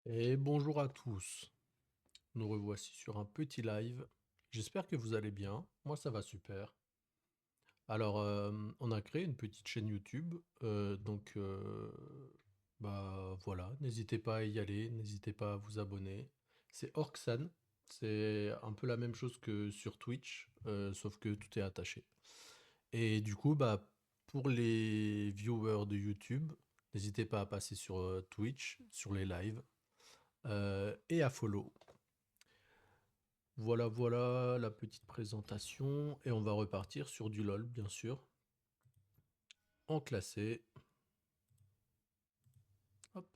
Et bonjour à tous. Nous revoici sur un petit live. J'espère que vous allez bien. Moi, ça va super. Alors, on a créé une petite chaîne YouTube. Bah voilà, n'hésitez pas à y aller, n'hésitez pas à vous abonner. C'est Orksan. C'est un peu la même chose que sur Twitch, sauf que tout est attaché. Et du coup, bah, pour les viewers de YouTube, n'hésitez pas à passer sur Twitch, sur les lives, et à follow. Voilà, voilà la petite présentation. Et on va repartir sur du LOL, bien sûr. En classé. Hop.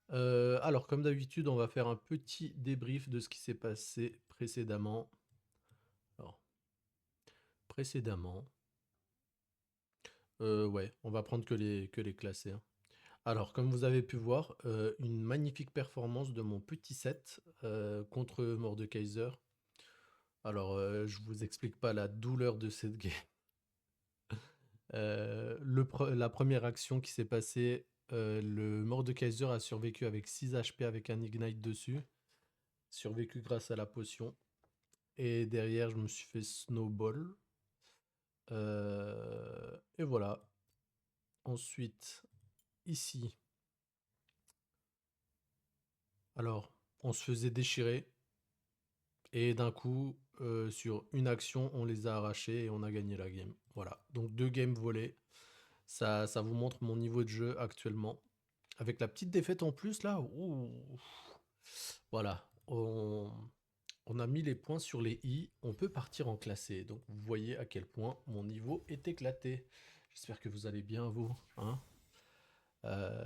Alors, comme d'habitude, on va faire un petit débrief de ce qui s'est passé précédemment. Alors, précédemment. Ouais, on va prendre que les classés, hein. Alors, comme vous avez pu voir, une magnifique performance de mon petit set contre Mordekaiser. Alors, je vous explique pas la douleur de cette game. La première action qui s'est passée, le Mordekaiser a survécu avec 6 HP avec un Ignite dessus. Survécu grâce à la potion. Et derrière, je me suis fait Snowball. Et voilà. Ensuite, ici. Alors, on se faisait déchirer. Et d'un coup, sur une action, on les a arrachés et on a gagné la game. Voilà. Donc 2 games volées. Ça vous montre mon niveau de jeu actuellement. Avec la petite défaite en plus, là. Ouh. Voilà. On a mis les points sur les i. On peut partir en classé. Donc vous voyez à quel point mon niveau est éclaté. J'espère que vous allez bien, vous, hein.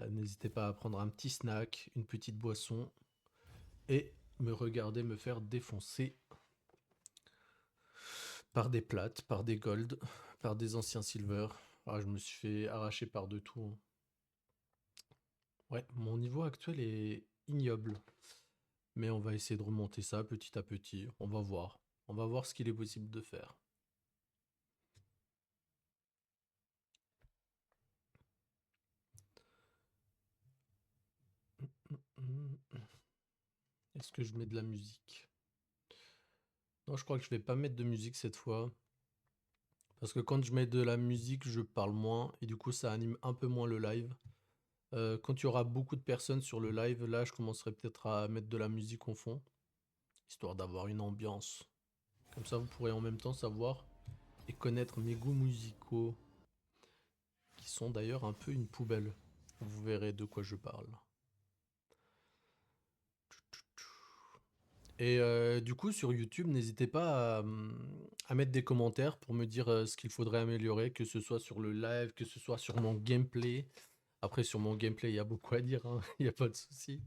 N'hésitez pas à prendre un petit snack, une petite boisson et me regarder me faire défoncer par des plates, par des gold, par des anciens silver. Ah, je me suis fait arracher par de tout, hein. Ouais, mon niveau actuel est ignoble. Mais on va essayer de remonter ça petit à petit. On va voir. On va voir ce qu'il est possible de faire. Est-ce que je mets de la musique? Non, je crois que je vais pas mettre de musique cette fois. Parce que quand je mets de la musique, je parle moins. Et du coup, ça anime un peu moins le live. Quand il y aura beaucoup de personnes sur le live, là, je commencerai peut-être à mettre de la musique en fond. Histoire d'avoir une ambiance. Comme ça, vous pourrez en même temps savoir et connaître mes goûts musicaux. Qui sont d'ailleurs un peu une poubelle. Vous verrez de quoi je parle. Et du coup, sur YouTube, n'hésitez pas à mettre des commentaires pour me dire ce qu'il faudrait améliorer, que ce soit sur le live, que ce soit sur mon gameplay. Après, sur mon gameplay, il y a beaucoup à dire, hein, il n'y a pas de souci.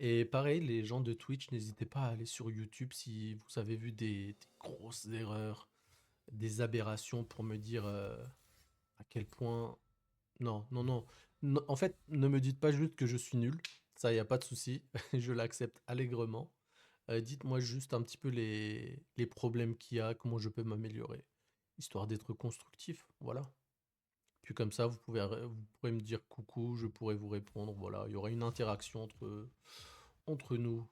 Et pareil, les gens de Twitch, n'hésitez pas à aller sur YouTube si vous avez vu des grosses erreurs, des aberrations pour me dire à quel point... Non, non, non. En fait, ne me dites pas juste que je suis nul. Ça, il n'y a pas de souci. Je l'accepte allègrement. Dites-moi juste un petit peu les problèmes qu'il y a, comment je peux m'améliorer, histoire d'être constructif, voilà. Puis comme ça, vous pourrez me dire coucou, je pourrai vous répondre, voilà. Il y aura une interaction entre nous.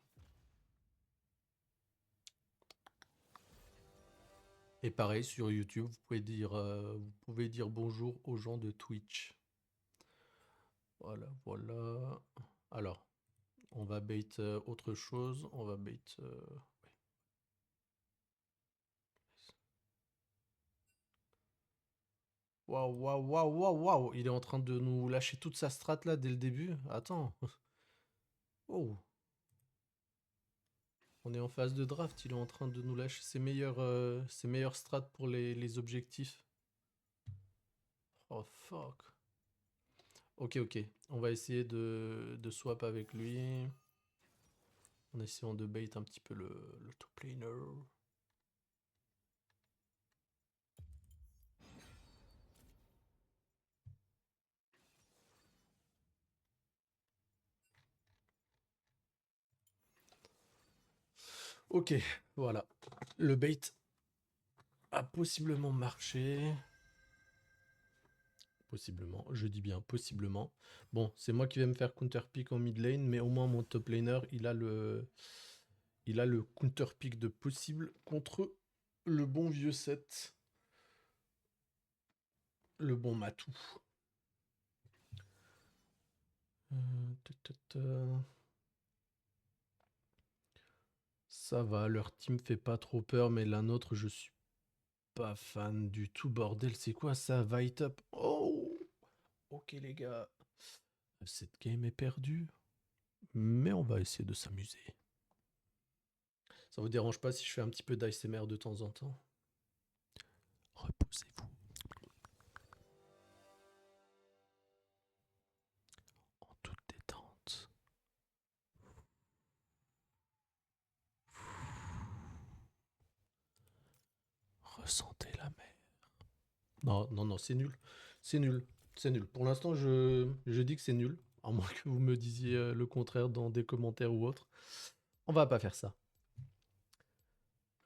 Et pareil, sur YouTube, vous pouvez dire bonjour aux gens de Twitch. Voilà, voilà. Alors, on va bait autre chose, on va bait... Waouh, waouh, waouh, waouh, waouh! Il est en train de nous lâcher toute sa strat là dès le début. Attends. Oh, on est en phase de draft. Il est en train de nous lâcher ses meilleurs strats pour les objectifs. Oh fuck. Ok, ok. On va essayer de swap avec lui. En essayant de bait un petit peu le top laner. Ok, voilà. Le bait a possiblement marché. Possiblement, je dis bien possiblement. Bon, c'est moi qui vais me faire counter pick en mid lane, mais au moins mon top laner, il a le counter pick de possible contre le bon vieux set, le bon Matou. Ta, ta, ta. Ça va, leur team fait pas trop peur, mais la nôtre, je suis pas fan du tout, bordel. C'est quoi ça, Vite Up? Oh! Ok les gars, cette game est perdue, mais on va essayer de s'amuser. Ça vous dérange pas si je fais un petit peu d'ASMR de temps en temps? Reposez-vous en toute détente. Ressentez la mer. Non, non, non, c'est nul. C'est nul. C'est nul. Pour l'instant, je dis que c'est nul. À moins que vous me disiez le contraire dans des commentaires ou autres. On va pas faire ça.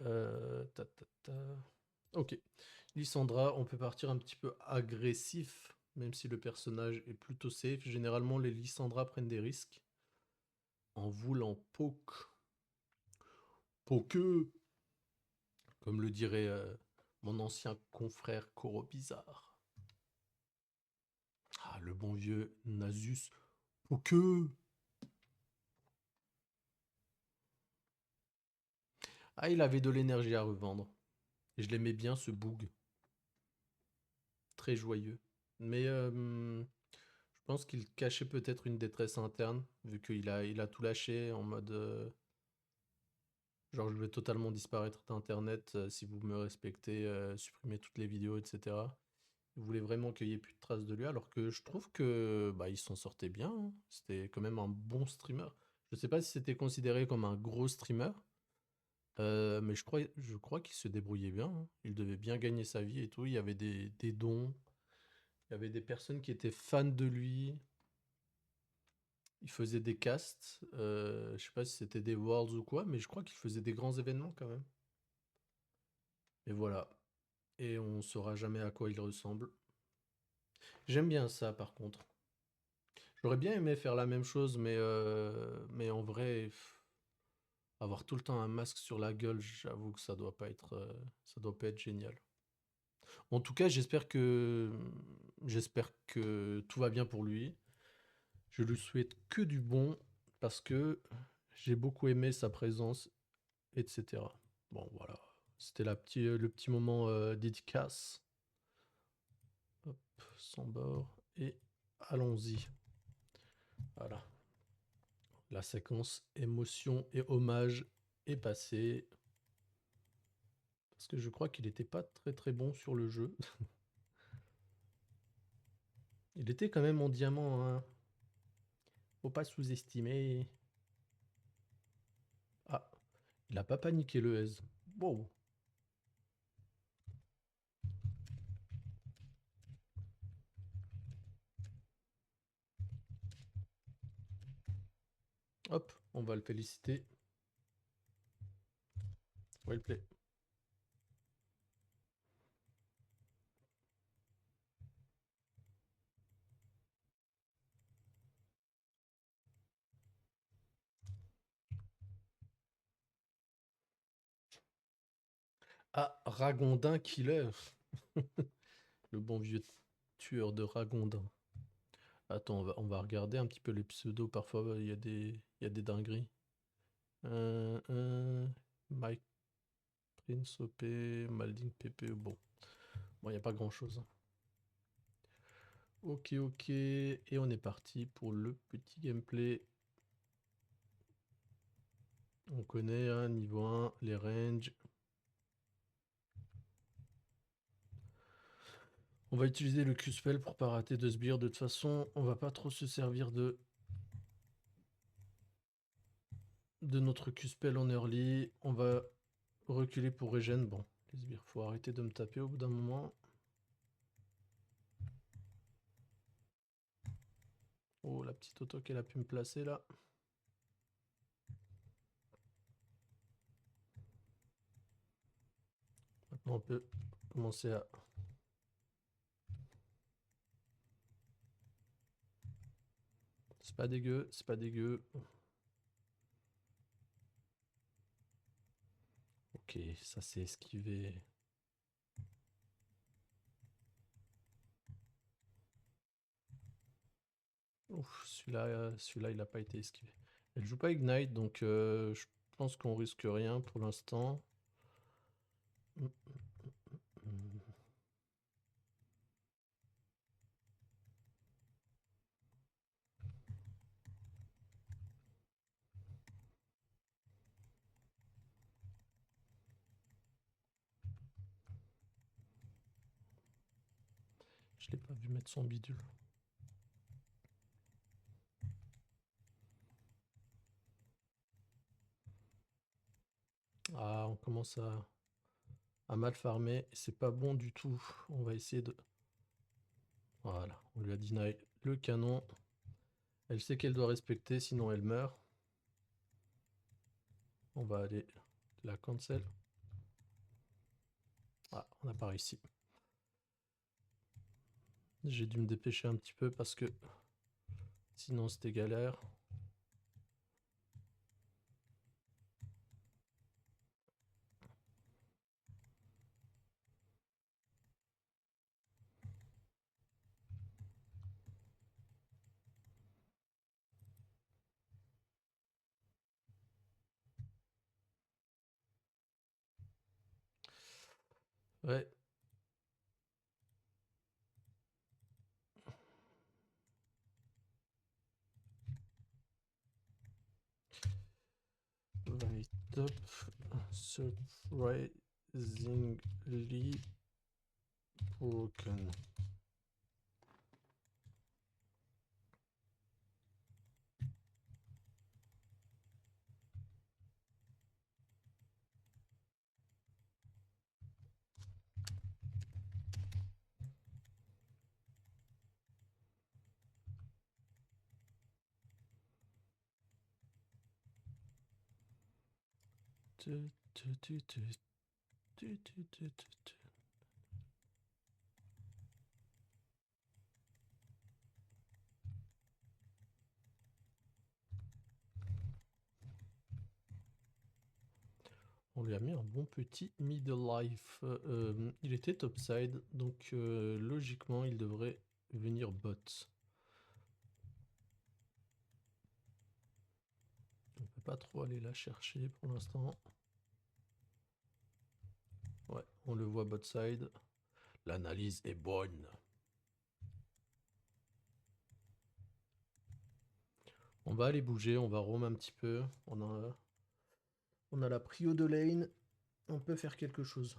Ta, ta, ta. Ok. Lysandra, on peut partir un petit peu agressif, même si le personnage est plutôt safe. Généralement, les Lysandra prennent des risques en voulant poke. Poke, comme le dirait mon ancien confrère Koro Bizarre. Ah, le bon vieux Nasus. Poke. Ah, il avait de l'énergie à revendre. Et je l'aimais bien, ce boug. Très joyeux. Mais je pense qu'il cachait peut-être une détresse interne, vu qu'il a tout lâché en mode... genre, je vais totalement disparaître d'Internet si vous me respectez, supprimer toutes les vidéos, etc. Il voulait vraiment qu'il n'y ait plus de traces de lui, alors que je trouve que bah, il s'en sortait bien, hein. C'était quand même un bon streamer. Je sais pas si c'était considéré comme un gros streamer, mais je crois qu'il se débrouillait bien, hein. Il devait bien gagner sa vie et tout. Il y avait des dons, il y avait des personnes qui étaient fans de lui. Il faisait des casts, je sais pas si c'était des Worlds ou quoi, mais je crois qu'il faisait des grands événements quand même. Et voilà. Et on saura jamais à quoi il ressemble. J'aime bien ça par contre. J'aurais bien aimé faire la même chose, mais en vrai, avoir tout le temps un masque sur la gueule, j'avoue que ça doit pas être génial. En tout cas, j'espère que tout va bien pour lui. Je lui souhaite que du bon parce que j'ai beaucoup aimé sa présence, etc. Bon, voilà. C'était le petit moment dédicace. Hop, sans bord. Et allons-y. Voilà. La séquence émotion et hommage est passée. Parce que je crois qu'il n'était pas très très bon sur le jeu. Il était quand même en diamant, hein. Faut pas sous-estimer. Ah, il a pas paniqué le Ez. Wow. Hop, on va le féliciter. Well play. Ah, Ragondin Killer. Le bon vieux tueur de Ragondin. Attends, on va regarder un petit peu les pseudos. Parfois, il y a des dingueries. Mike Prince OP, Malding PP. Bon, il n'y a pas grand-chose. Ok, ok. Et on est parti pour le petit gameplay. On connaît, hein, niveau 1, les ranges. On va utiliser le Q-Spell pour pas rater de sbire. De toute façon, on va pas trop se servir de notre Q-Spell en early. On va reculer pour regen. Bon, les sbires, faut arrêter de me taper au bout d'un moment. Oh, la petite auto qu'elle a pu me placer là. Maintenant, on peut commencer à C'est pas dégueu, c'est pas dégueu. Ok, ça c'est esquivé. Ouf, celui-là, il a pas été esquivé. Elle joue pas Ignite, donc je pense qu'on risque rien pour l'instant. Je l'ai pas vu mettre son bidule. Ah, on commence à mal farmer. C'est pas bon du tout. On va essayer de... Voilà, on lui a deny le canon. Elle sait qu'elle doit respecter, sinon elle meurt. On va aller la cancel. Ah, on n'a pas réussi. J'ai dû me dépêcher un petit peu parce que sinon c'était galère. Ouais. Right up. Surprisingly broken. On lui a mis un bon petit middle life. Il était topside, donc logiquement il devrait venir bot. On peut pas trop aller la chercher pour l'instant. Ouais, on le voit bot side. L'analyse est bonne. On va aller bouger, on va roam un petit peu. On a la prio de lane. On peut faire quelque chose.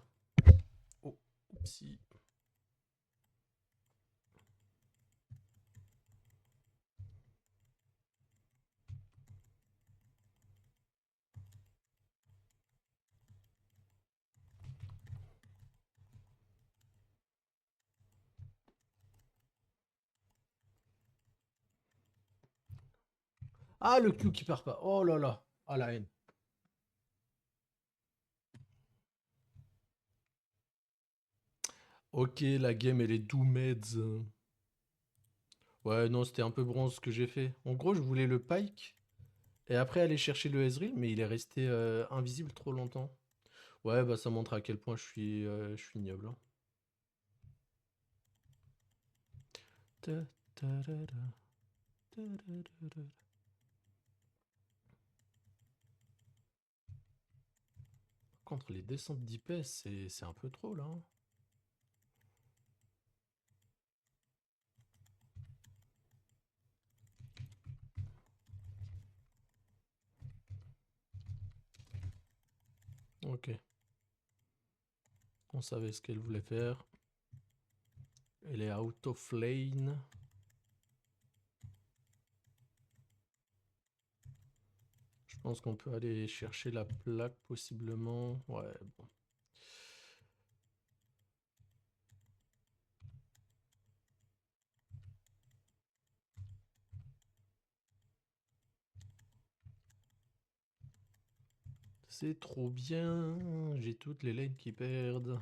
Oh, oupsie. Ah, le Q qui part pas. Oh là là. Ah, la haine. Ok, la game, elle est doomeds. Ouais, non, c'était un peu bronze ce que j'ai fait. En gros, je voulais le Pike. Et après, aller chercher le Ezreal, mais il est resté invisible trop longtemps. Ouais, bah ça montre à quel point je suis ignoble, hein. Ta, ta, ra, ra, ta, ra, ra, ra. Contre les descentes d'IPS, c'est un peu trop là, hein. Ok. On savait ce qu'elle voulait faire. Elle est out of lane. Je pense qu'on peut aller chercher la plaque possiblement. Ouais, bon. C'est trop bien. J'ai toutes les lanes qui perdent.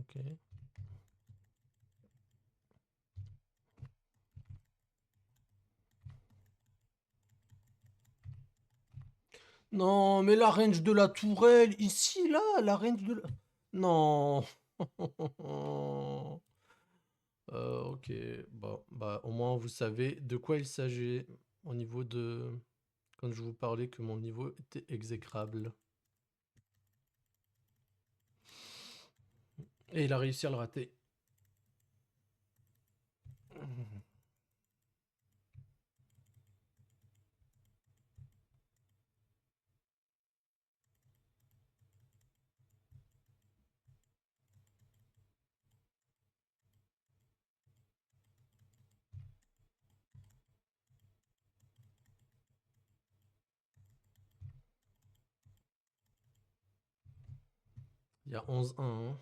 Ok. Non, mais la range de la tourelle, ici, là, la range de la... Non. Ok, bon, bah au moins vous savez de quoi il s'agit au niveau de... Quand je vous parlais que mon niveau était exécrable. Et il a réussi à le rater. Il y a 11-1, hein.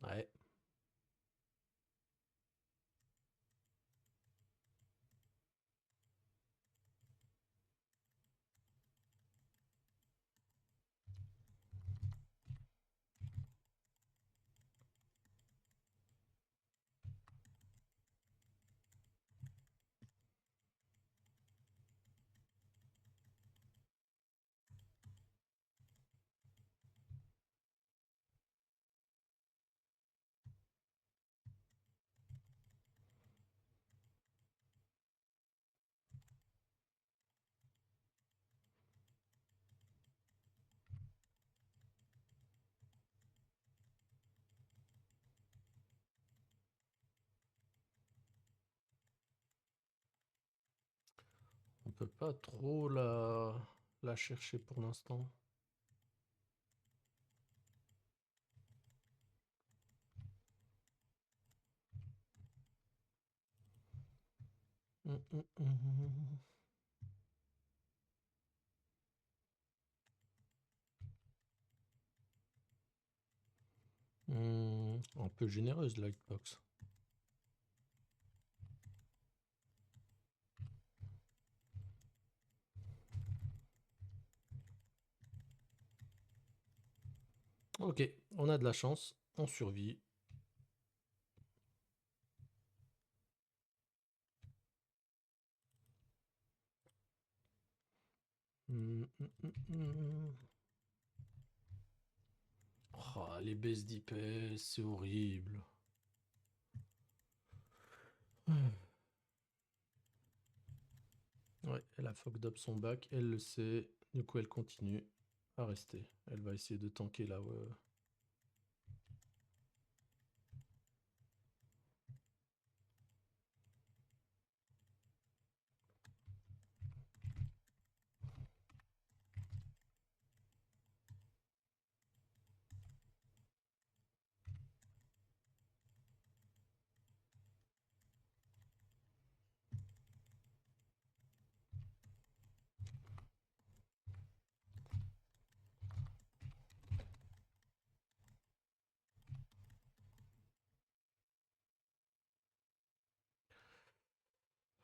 Ouais. On peut pas trop la chercher pour l'instant. Hum, hum, hum. Un peu généreuse la hitbox. Ok, on a de la chance, on survit. Oh, les baisses d'IPS, c'est horrible. Ouais, elle a fucked up son back, elle le sait, du coup elle continue à rester. Elle va essayer de tanker là. Ouais.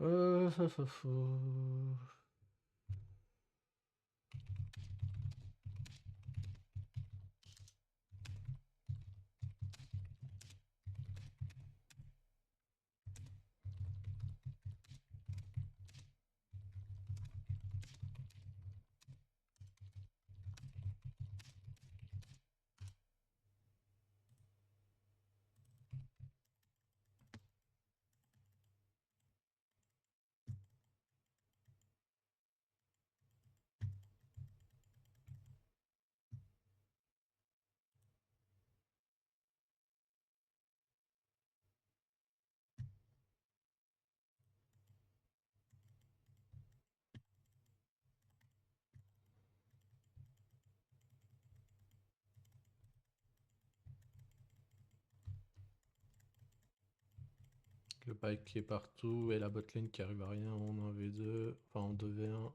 Euh... Le bike qui est partout et la botlane qui arrive à rien en 1v2, enfin en 2v1.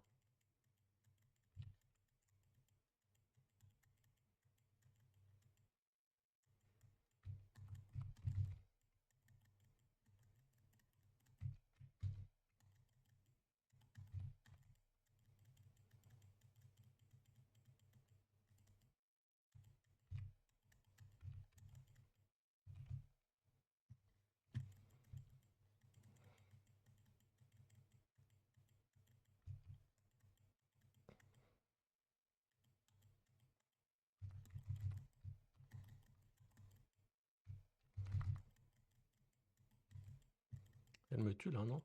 Calme-tu là, non?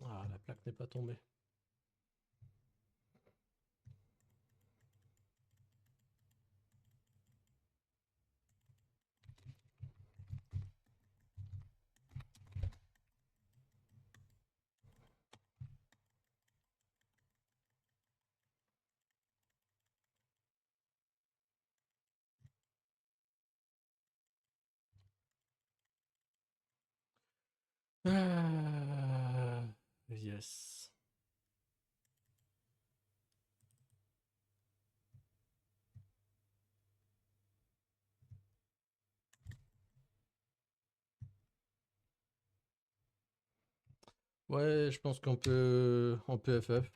Ah, la plaque n'est pas tombée. Ah, yes. Ouais, je pense qu'on peut FF.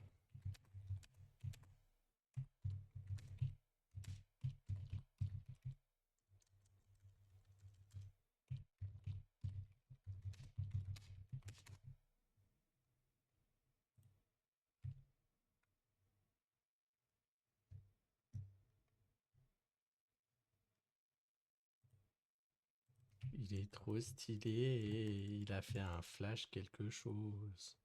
Il est trop stylé et il a fait un flash quelque chose.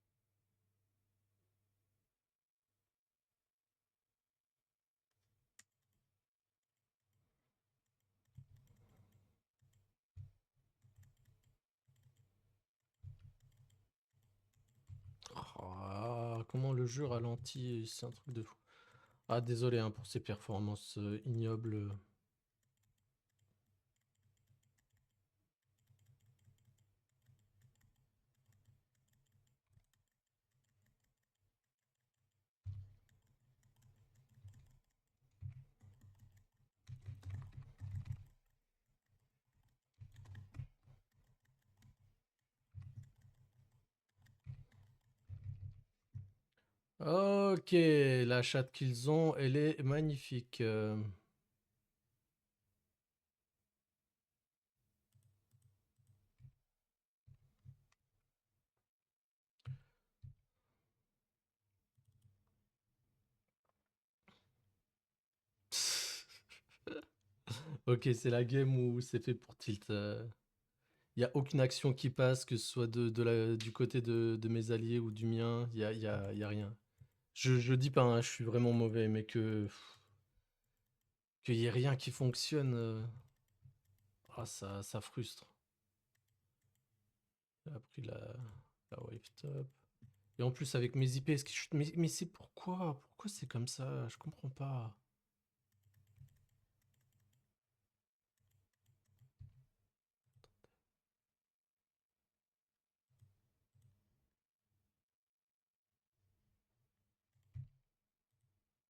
Ah, comment le jeu ralentit, c'est un truc de fou. Ah, désolé hein, pour ces performances ignobles. Ok, la chatte qu'ils ont, elle est magnifique. Ok, c'est la game où c'est fait pour tilt. Il y a aucune action qui passe, que ce soit du côté de mes alliés ou du mien. Y a rien. Je dis pas, hein, je suis vraiment mauvais, mais qu'il y ait rien qui fonctionne. Ah, ça frustre. J'ai appris la wave top. Et en plus, avec mes IP, est-ce que mais c'est pourquoi? Pourquoi c'est comme ça? Je comprends pas.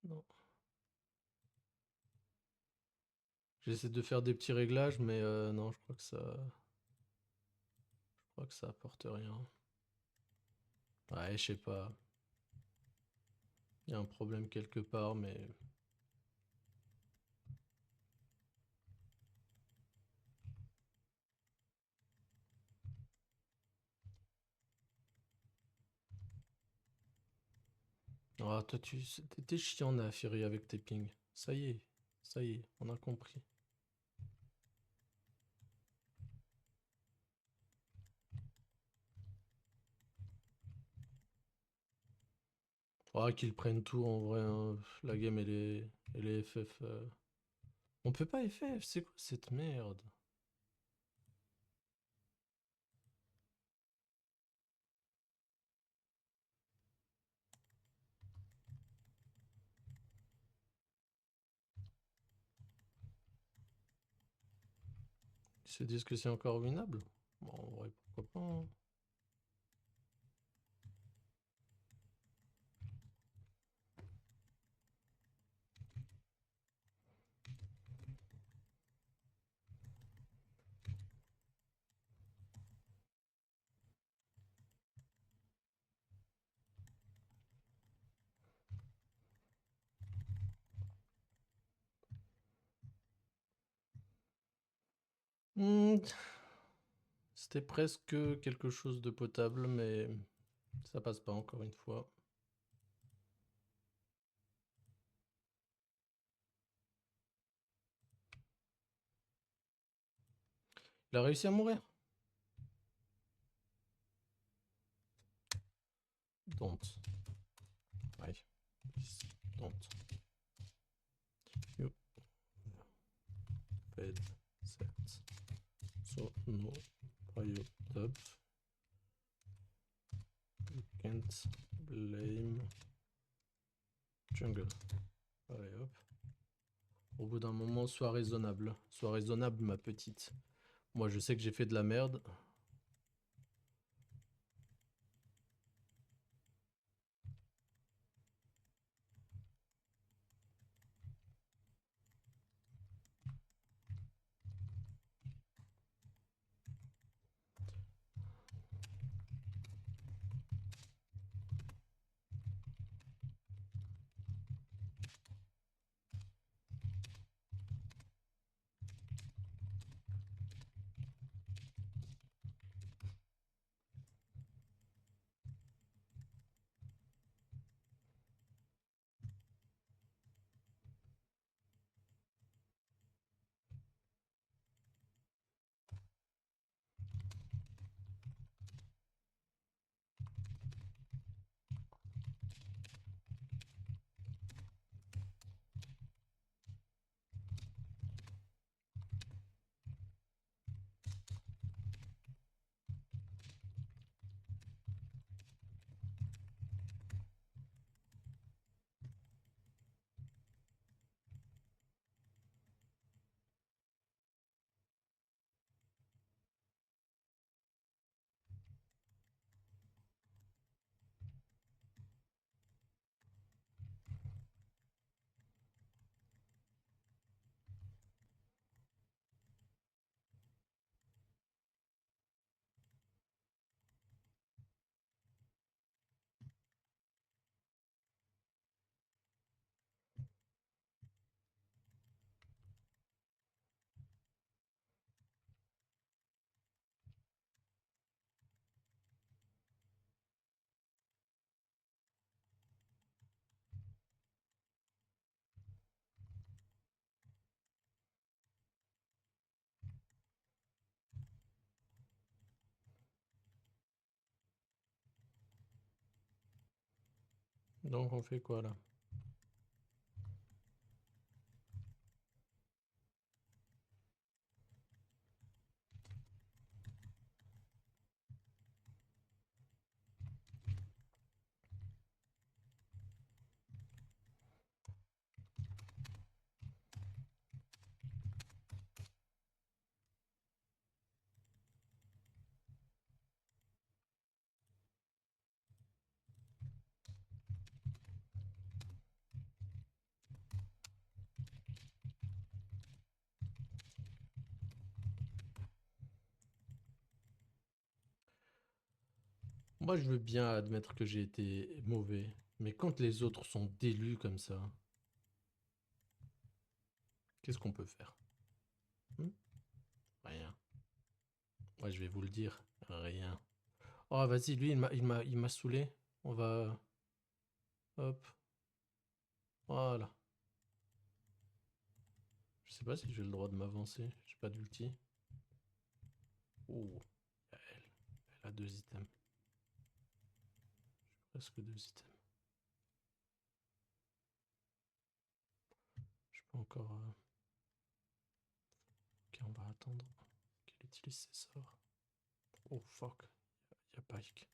Non. J'essaie de faire des petits réglages, mais non, je crois que ça apporte rien. Ouais, je sais pas. Il y a un problème quelque part, mais ah, toi, t'es chiant, Naafiri, avec tes pings. Ça y est, on a compris. Ah, qu'ils prennent tout en vrai, hein. La game, elle est FF. On peut pas FF, c'est quoi cette merde? Ils se disent que c'est encore winnable? Bon, en vrai, pourquoi pas, hein. Hmm, c'était presque quelque chose de potable, mais ça passe pas encore une fois. Il a réussi à mourir. Don't. Ouais. Don't. You fed set. So no prio top. You can't blame jungle. Allez hop. Au bout d'un moment, sois raisonnable. Sois raisonnable, ma petite. Moi, je sais que j'ai fait de la merde. Donc, on fait quoi là? Moi, je veux bien admettre que j'ai été mauvais, mais quand les autres sont délus comme ça, qu'est-ce qu'on peut faire? Hmm. Rien. Moi, je vais vous le dire, rien. Oh, vas-y, lui, il m'a saoulé. On va... Hop, voilà. Je sais pas si j'ai le droit de m'avancer. J'ai pas d'ulti. Oh, elle a 2 items. Presque 2 items. Je peux encore... Ok, on va attendre qu'elle utilise ses sorts. Oh, fuck. Y a Pike.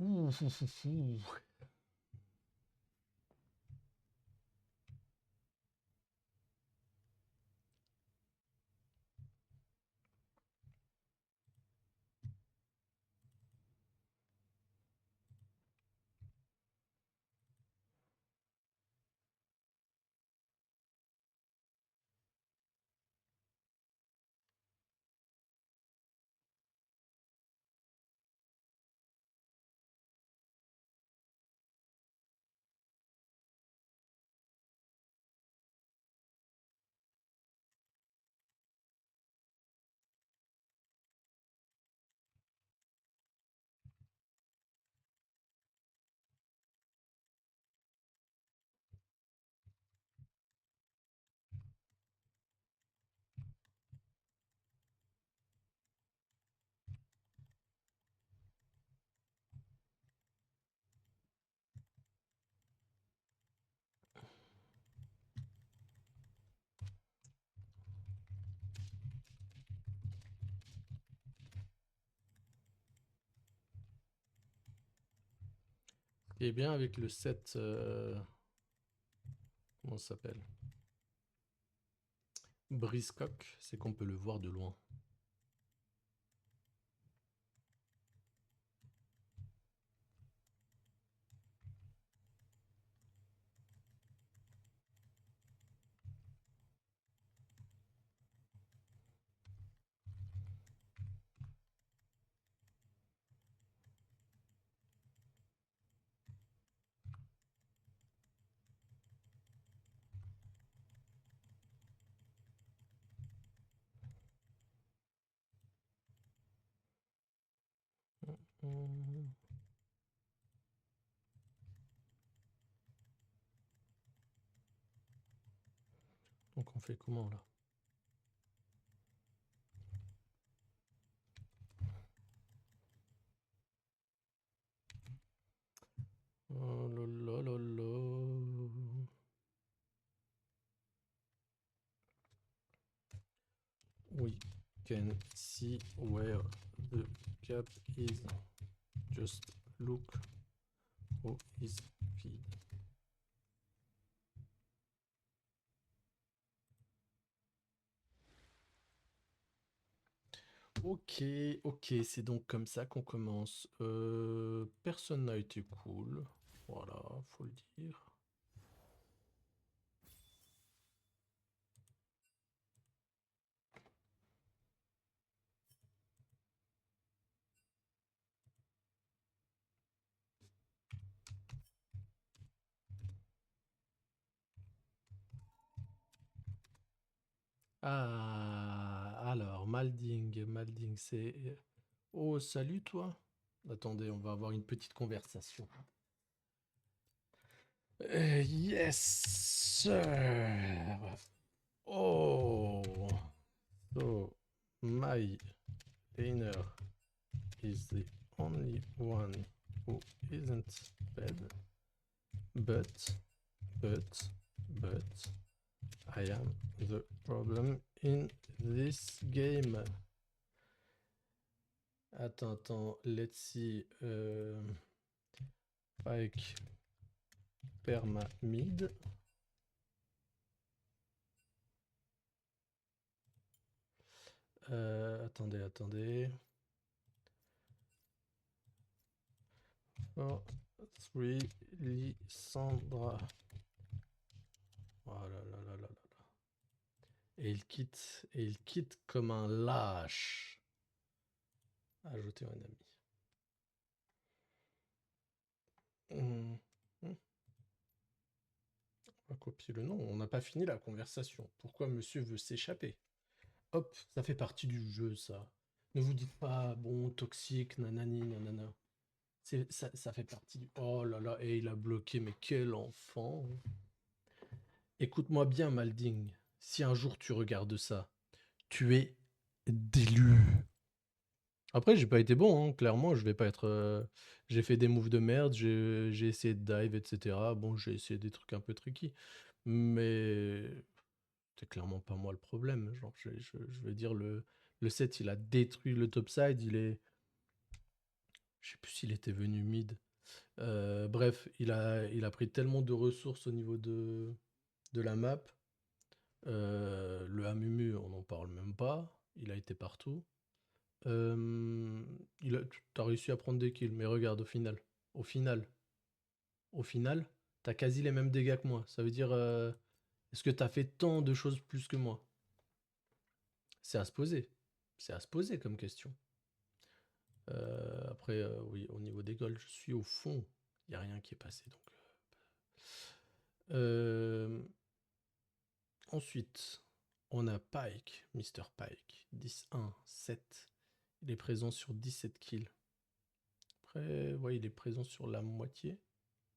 Ouh, Et bien avec le set... comment ça s'appelle? Briscock, c'est qu'on peut le voir de loin. Hum. Donc on fait comment là? Oh là là là là. We can see where the cat is. Just look who is feed. Ok, ok, c'est donc comme ça qu'on commence. Personne n'a été cool. Voilà, faut le dire. Ah, alors, Malding, Malding, c'est... Oh, salut toi. Attendez, on va avoir une petite conversation. Yes, sir. Oh, so my trainer is the only one who isn't bad, but, but, I am the problem in this game. Attends, let's see. Pike perma mid. Attendez. 4, 3, Lissandra. Oh là là là là là. Et il quitte comme un lâche. Ajouter un ami. On va copier le nom. On n'a pas fini la conversation. Pourquoi monsieur veut s'échapper? Hop, ça fait partie du jeu, ça. Ne vous dites pas, bon, toxique, nanani, nanana. Ça fait partie du... Oh là là, et il a bloqué, mais quel enfant. Écoute-moi bien, Malding. Si un jour tu regardes ça, tu es d'élu. Après, j'ai pas été bon, hein. Clairement, je vais pas être. J'ai fait des moves de merde, j'ai essayé de dive, etc. Bon, j'ai essayé des trucs un peu tricky, mais c'est clairement pas moi le problème. Genre, je veux dire, le set, il a détruit le topside, il est. Je sais plus s'il était venu mid. Bref, il a pris tellement de ressources au niveau de la map. Le Amumu, on n'en parle même pas. Il a été partout. T'as réussi à prendre des kills, mais regarde, au final, au final, t'as quasi les mêmes dégâts que moi. Ça veut dire, est-ce que t'as fait tant de choses plus que moi? C'est à se poser. C'est à se poser comme question. Après, oui, au niveau des golds, je suis au fond. Il n'y a rien qui est passé, donc... Ensuite, on a Pike, Mr. Pike, 10-1, 7. Il est présent sur 17 kills. Après, ouais, il est présent sur la moitié.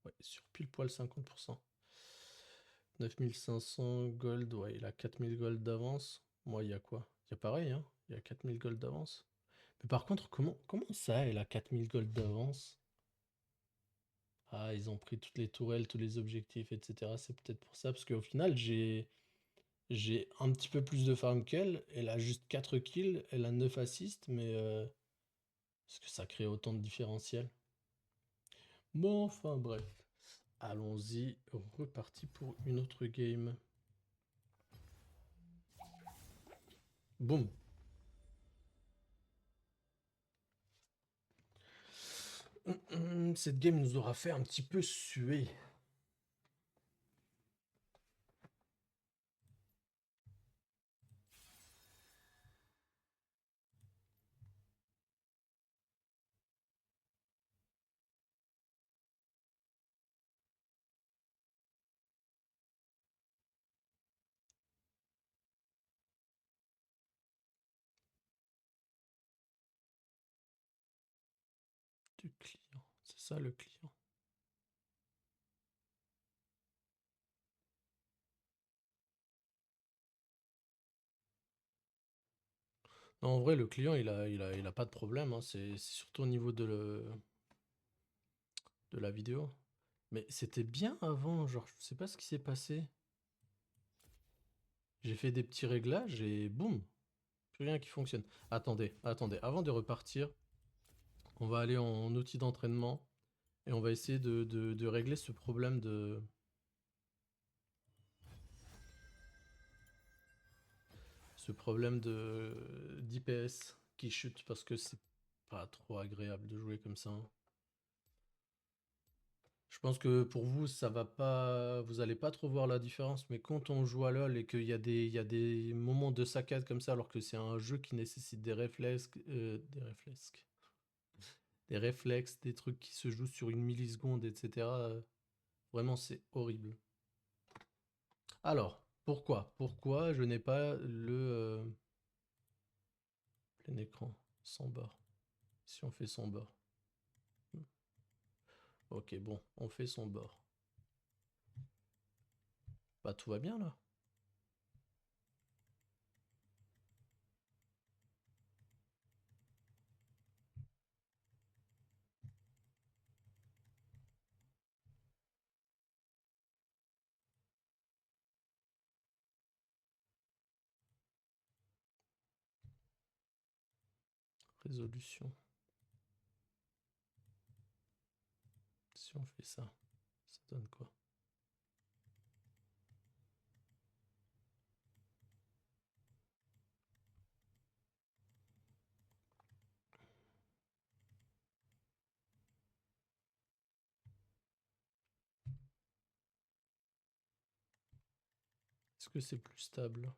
Ouais, sur pile poil 50%. 9500 gold, ouais, il a 4000 gold d'avance. Moi, il y a quoi? Il y a pareil, hein? Il y a 4000 gold d'avance. Mais par contre, comment ça, il a 4000 gold d'avance? Ah, ils ont pris toutes les tourelles, tous les objectifs, etc. C'est peut-être pour ça, parce qu'au final, j'ai un petit peu plus de farm qu'elle. Elle a juste 4 kills, elle a 9 assists, mais est-ce que ça crée autant de différentiel? Bon, enfin bref. Allons-y, reparti pour une autre game. Boum. Cette game nous aura fait un petit peu suer. Du client. C'est ça le client. Non, en vrai, le client, il a pas de problème, hein. C'est surtout au niveau de la vidéo. Mais c'était bien avant, genre, je sais pas ce qui s'est passé. J'ai fait des petits réglages et boum, plus rien qui fonctionne. Attendez, attendez, avant de repartir, on va aller en outil d'entraînement et on va essayer de régler ce problème d'IPS qui chute parce que c'est pas trop agréable de jouer comme ça, hein. Je pense que pour vous, ça va pas, vous allez pas trop voir la différence, mais quand on joue à LoL et qu'il y a des moments de saccade comme ça, alors que c'est un jeu qui nécessite des réflexes, des trucs qui se jouent sur une milliseconde, etc. Vraiment, c'est horrible. Alors, pourquoi je n'ai pas le plein écran sans bord? Si on fait sans bord. Ok, bon, on fait son bord. Bah, tout va bien là. Résolution. Si on fait ça, ça donne quoi? Est-ce que c'est plus stable?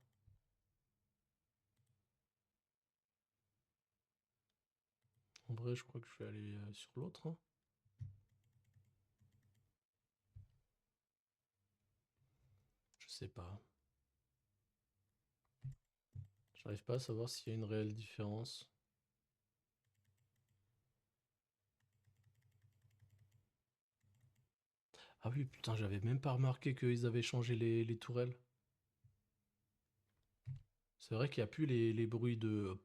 En vrai, je crois que je vais aller sur l'autre, hein. Je sais pas. J'arrive pas à savoir s'il y a une réelle différence. Ah oui, putain, j'avais même pas remarqué qu'ils avaient changé les tourelles. C'est vrai qu'il n'y a plus les bruits de...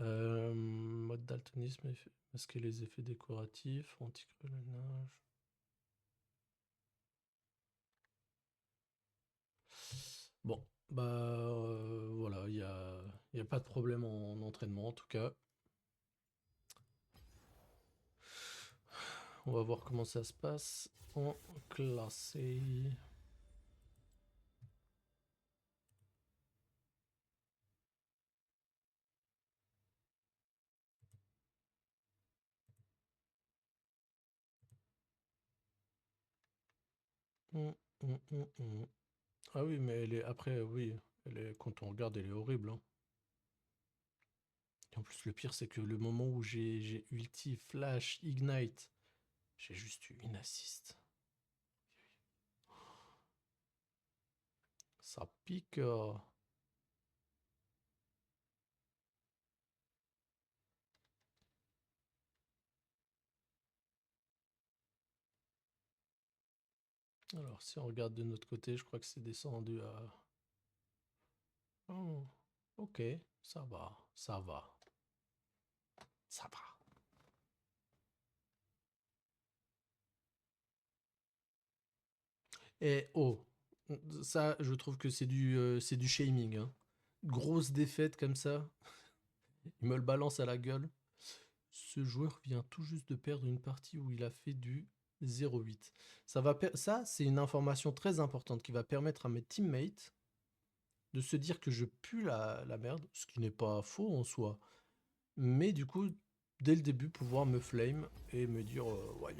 Mode daltonisme, masquer les effets décoratifs, anti-grelinage. Bon, bah voilà, y a pas de problème en entraînement en tout cas. On va voir comment ça se passe en classé. Hum, hum. Ah oui, mais après, oui, quand on regarde, elle est horrible, hein. Et en plus, le pire, c'est que le moment où j'ai ulti, flash, ignite, j'ai juste eu une assist. Ça pique. Alors, si on regarde de notre côté, je crois que c'est descendu à... Oh, ok, ça va, ça va, ça va. Et oh, ça, je trouve que c'est du shaming, hein. Grosse défaite comme ça, il me le balance à la gueule. Ce joueur vient tout juste de perdre une partie où il a fait du 0,8. Ça, c'est une information très importante qui va permettre à mes teammates de se dire que je pue la merde, ce qui n'est pas faux en soi. Mais du coup, dès le début, pouvoir me flame et me dire ouais,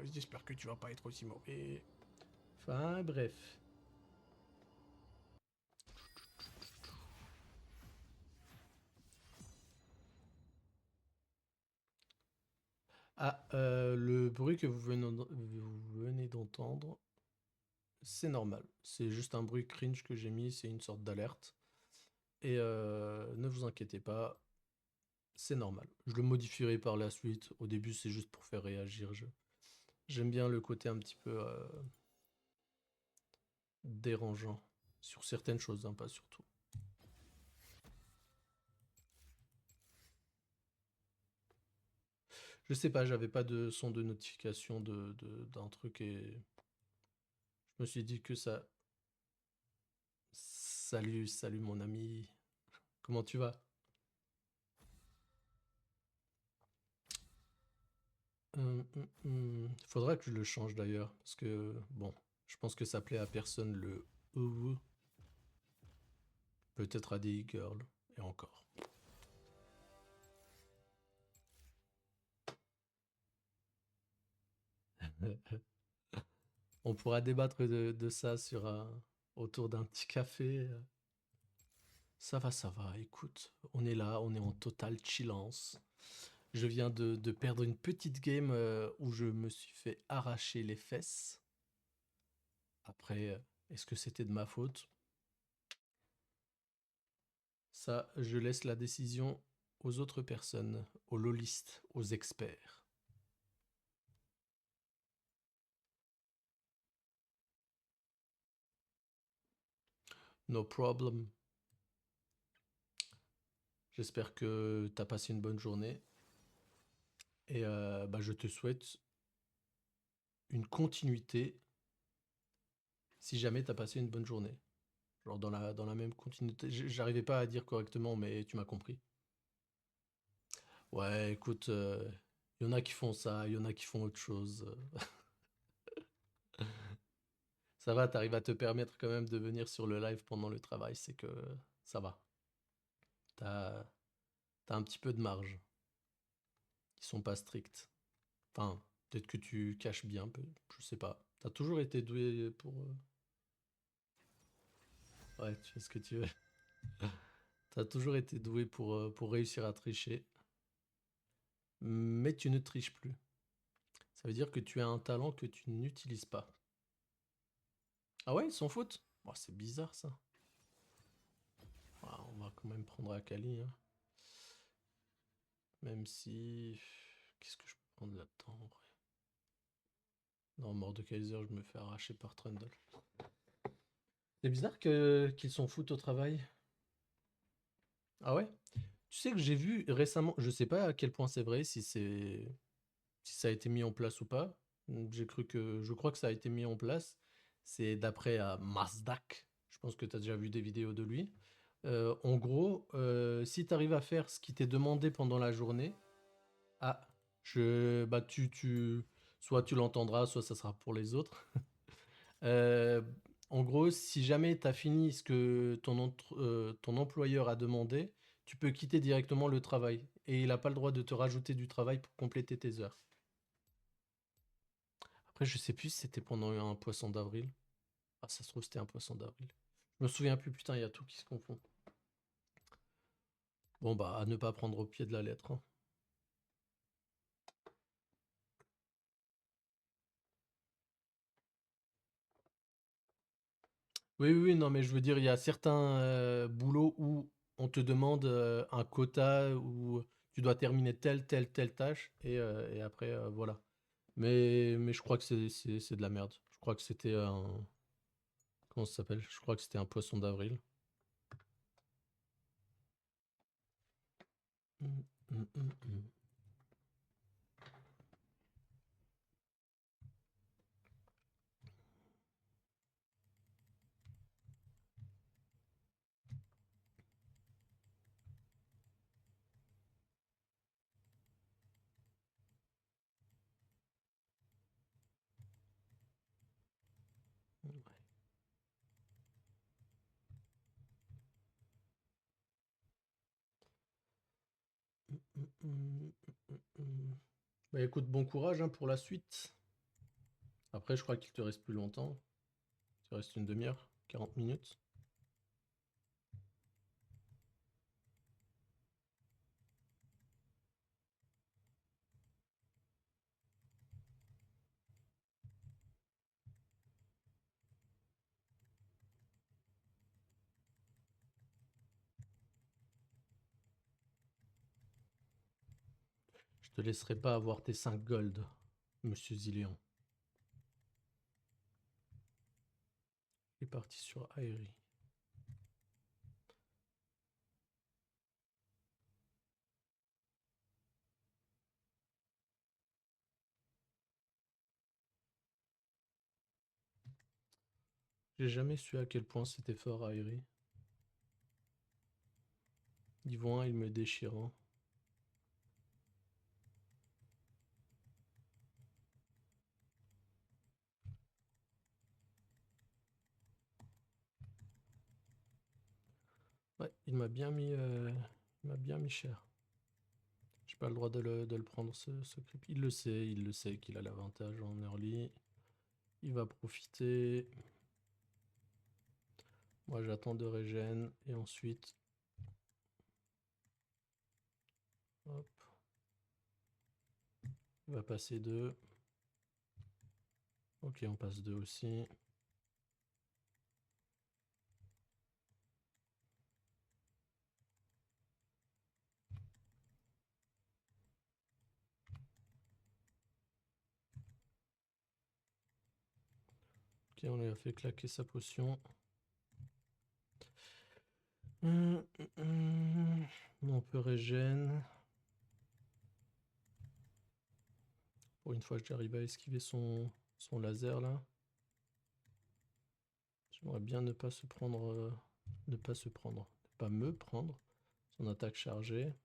j'espère que tu vas pas être aussi mauvais. Enfin, bref. Ah, le bruit que vous venez d'entendre, c'est normal. C'est juste un bruit cringe que j'ai mis, c'est une sorte d'alerte. Et ne vous inquiétez pas, c'est normal. Je le modifierai par la suite. Au début, c'est juste pour faire réagir. J'aime bien le côté un petit peu dérangeant sur certaines choses, hein, pas sur tout. Je sais pas, j'avais pas de son de notification d'un truc et je me suis dit que ça. Salut, salut mon ami. Comment tu vas? Faudra que je le change d'ailleurs, parce que bon, je pense que ça plaît à personne le peut-être à des girls, et encore. On pourra débattre de ça autour d'un petit café. Ça va, écoute, on est là, on est en total chillance. Je viens de perdre une petite game où je me suis fait arracher les fesses. Après, est-ce que c'était de ma faute? Ça, je laisse la décision aux autres personnes, aux lolistes, aux experts. No problem. J'espère que tu as passé une bonne journée. Et bah, je te souhaite une continuité si jamais tu as passé une bonne journée. Genre dans la même continuité. J'arrivais pas à dire correctement, mais tu m'as compris. Ouais, écoute, il y en a qui font ça, il y en a qui font autre chose. Ça va, t'arrives à te permettre quand même de venir sur le live pendant le travail, c'est que ça va. T'as, t'as un petit peu de marge. Ils sont pas stricts. Enfin, peut-être que tu caches bien un peu, je sais pas. T'as toujours été doué pour... Ouais, tu fais ce que tu veux. T'as toujours été doué pour réussir à tricher, mais tu ne triches plus. Ça veut dire que tu as un talent que tu n'utilises pas. Ah ouais, ils s'en foutent? Oh, c'est bizarre ça. Ah, on va quand même prendre Akali, hein. Même si... Qu'est-ce que je peux prendre là-dedans en vrai? Non, Mordekaiser, je me fais arracher par Trundle. C'est bizarre qu'ils s'en foutent au travail. Ah ouais? Tu sais que j'ai vu récemment, je sais pas à quel point c'est vrai, si ça a été mis en place ou pas. Je crois que ça a été mis en place. C'est d'après Mazdak. Je pense que tu as déjà vu des vidéos de lui. En gros, si tu arrives à faire ce qui t'est demandé pendant la journée, ah, bah soit tu l'entendras, soit ça sera pour les autres. Euh, En gros, si jamais tu as fini ce que ton employeur a demandé, tu peux quitter directement le travail. Et il n'a pas le droit de te rajouter du travail pour compléter tes heures. Après, je sais plus si c'était pendant un poisson d'avril. Ah, ça se trouve, c'était un poisson d'avril. Je me souviens plus, putain, il y a tout qui se confond. Bon, bah, à ne pas prendre au pied de la lettre, hein. Oui, oui, oui, non, mais je veux dire, il y a certains boulots où on te demande un quota où tu dois terminer telle tâche et après, voilà. Mais je crois que c'est de la merde. Je crois que c'était un... Comment ça s'appelle? Je crois que c'était un poisson d'avril. Hum, hum, hum, hum. Bah écoute, bon courage hein, pour la suite. Après, je crois qu'il te reste plus longtemps. Il te reste une demi-heure, 40 minutes. Je te laisserai pas avoir tes 5 gold, monsieur Zillion. Il est parti sur Aerie. J'ai jamais su à quel point c'était fort Aerie. Niveau 1, il me déchire. Hein. Ouais, il m'a bien mis cher. J'ai pas le droit de le prendre ce creep. Il le sait qu'il a l'avantage en early. Il va profiter. Moi j'attends de régène et ensuite. Hop. Il va passer 2. Ok, on passe 2 aussi. Ok, on lui a fait claquer sa potion. On peut régène. Pour une fois, j'arrive à esquiver son laser là. J'aimerais bien ne pas se prendre. Ne pas me prendre son attaque chargée.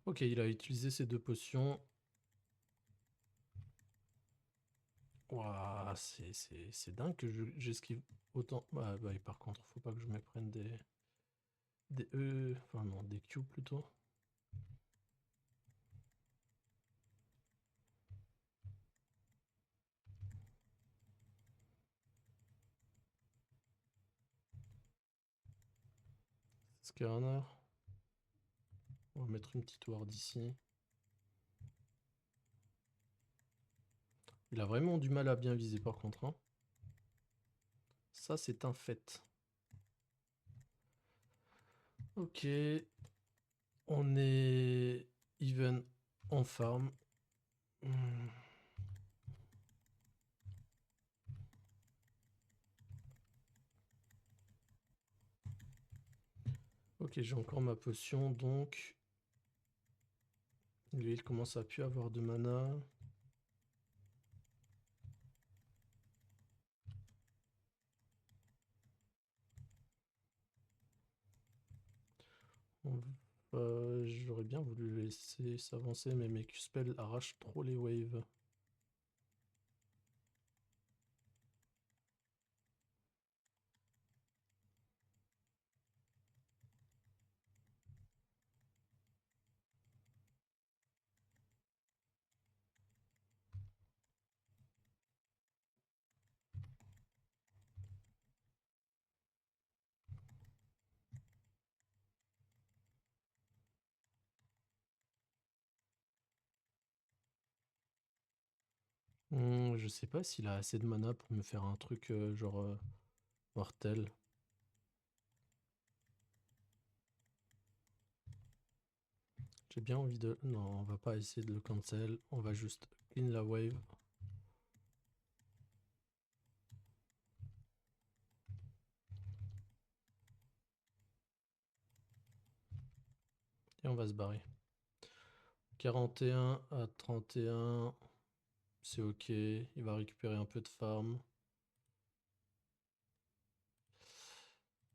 Ok, il a utilisé ses 2 potions. Waouh, c'est dingue que j'esquive autant. Bah, par contre, faut pas que je me prenne des E. Enfin, non, des Q plutôt. Scanner. On va mettre une petite ward ici. Il a vraiment du mal à bien viser par contre. Hein. Ça, c'est un fait. Ok. On est even en farm. Ok, j'ai encore ma potion, donc... Lui, il commence à plus avoir de mana. J'aurais bien voulu le laisser s'avancer, mais mes Q-spells arrachent trop les waves. Je sais pas s'il a assez de mana pour me faire un truc genre mortel. J'ai bien envie de... Non, on va pas essayer de le cancel. On va juste clean la wave. Et on va se barrer. 41 à 31. C'est ok. Il va récupérer un peu de farm.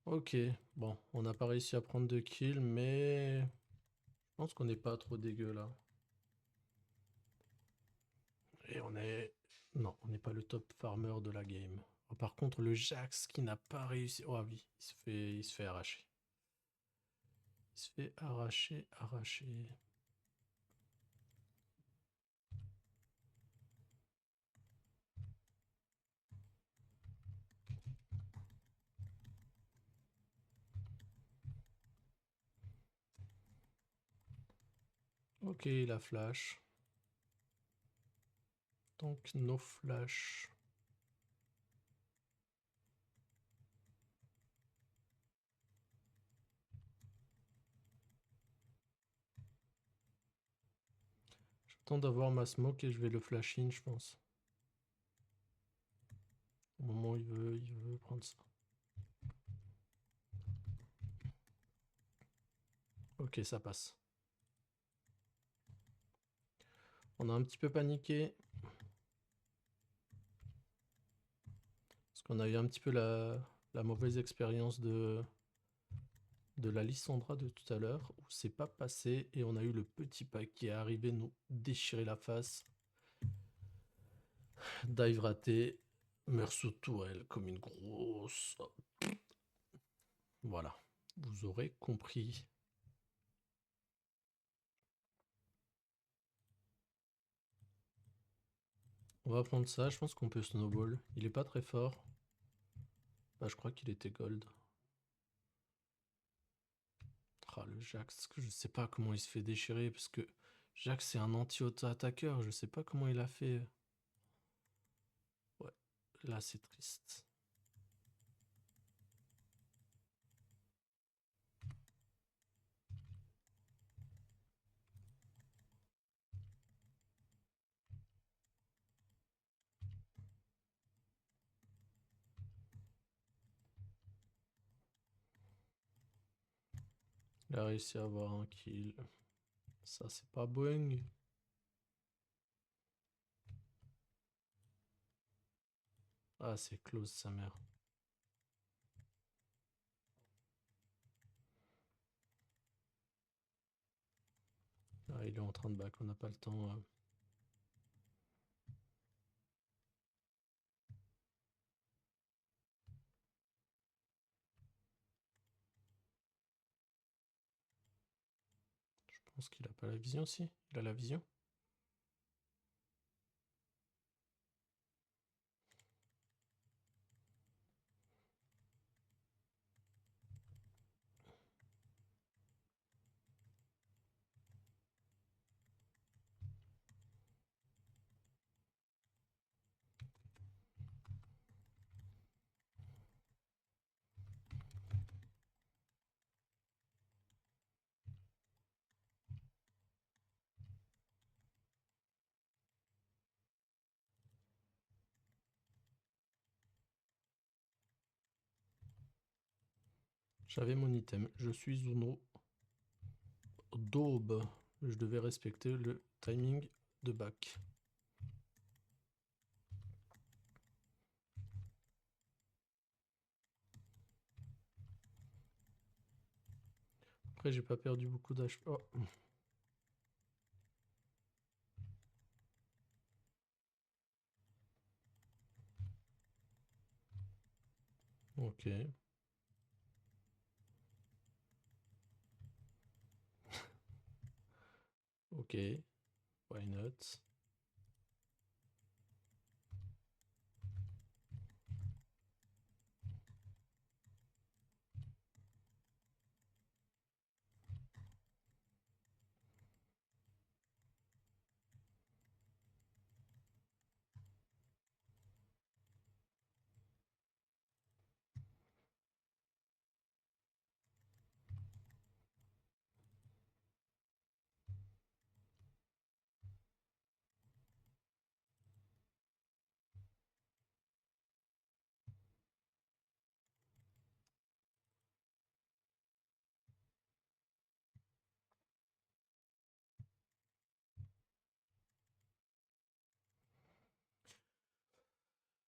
Ok. Bon, on n'a pas réussi à prendre de kills, mais... Je pense qu'on n'est pas trop dégueu là. Et on est... Non, on n'est pas le top farmer de la game. Par contre, le Jax qui n'a pas réussi... Oh oui, il se fait arracher. Il se fait arracher. Ok, la flash. Donc, no flash. J'attends d'avoir ma smoke et je vais le flash in, je pense. Au moment où il veut prendre ça. Ok, ça passe. On a un petit peu paniqué. Parce qu'on a eu un petit peu la mauvaise expérience de la Lissandra de tout à l'heure, où c'est pas passé et on a eu le petit pack qui est arrivé nous déchirer la face. Dive raté, meurt sous tourelle comme une grosse... Voilà, vous aurez compris. On va prendre ça, je pense qu'on peut snowball. Il est pas très fort. Bah, je crois qu'il était gold. Ah, le Jax, je sais pas comment il se fait déchirer, parce que Jax c'est un anti-auto-attaqueur, je sais pas comment il a fait. Ouais, là c'est triste. Il a réussi à avoir un kill. Ça c'est pas Boeing. Ah, c'est close sa mère. Ah, il est en train de back, on n'a pas le temps. Je pense qu'il a pas la vision, si. Il a la vision. J'avais mon item. Je suis Uno. Daube. Je devais respecter le timing de back. Après, j'ai pas perdu beaucoup d'HP. Oh. Ok. Ok. Why not?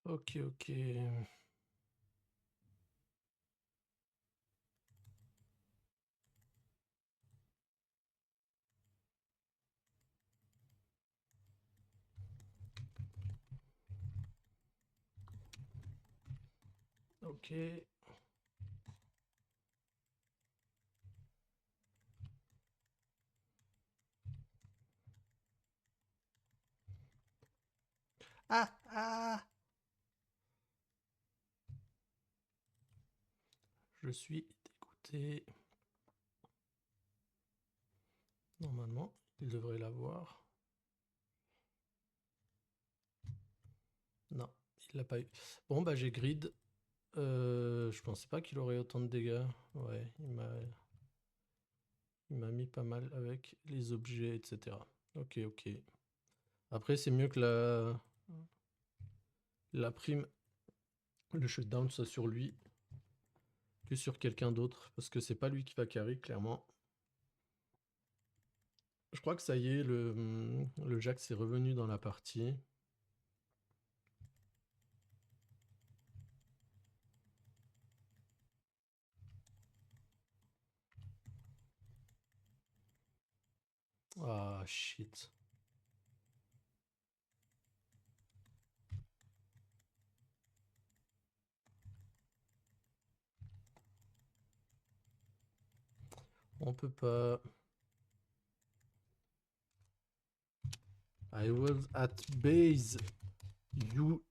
Ok, ok. Ok. Ah, ah. Je suis dégoûté. Normalement, il devrait l'avoir. Non, il l'a pas eu. Bon, bah j'ai grid. Je pensais pas qu'il aurait autant de dégâts. Ouais, il m'a mis pas mal avec les objets, etc. Ok, ok. Après, c'est mieux que la prime, le shutdown soit sur lui que sur quelqu'un d'autre. Parce que c'est pas lui qui va carry, clairement. Je crois que ça y est, le Jax est revenu dans la partie. Ah, shit. On peut pas. I was at base. You.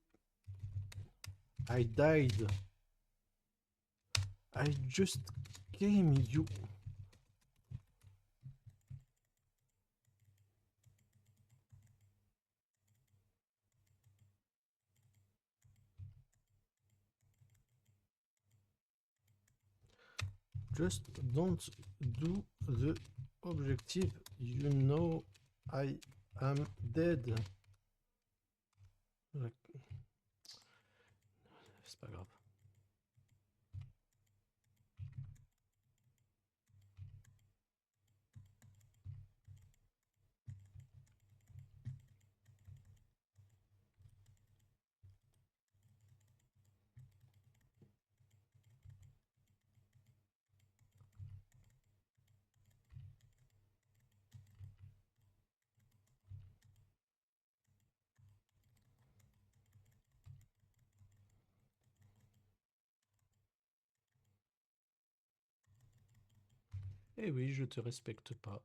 I died. I just came, you. Just don't do the objective. You know I am dead. C'est pas grave. Eh oui, je te respecte pas.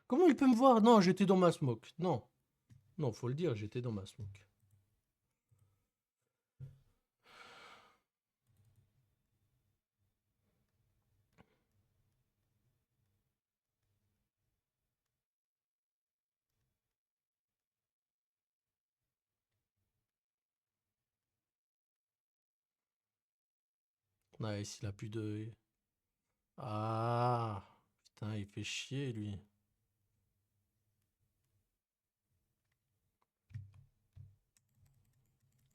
Comment il peut me voir? Non, j'étais dans ma smoke. Non. Non, faut le dire, j'étais dans ma smoke. Nice, il a plus de... Ah, putain, il fait chier, lui.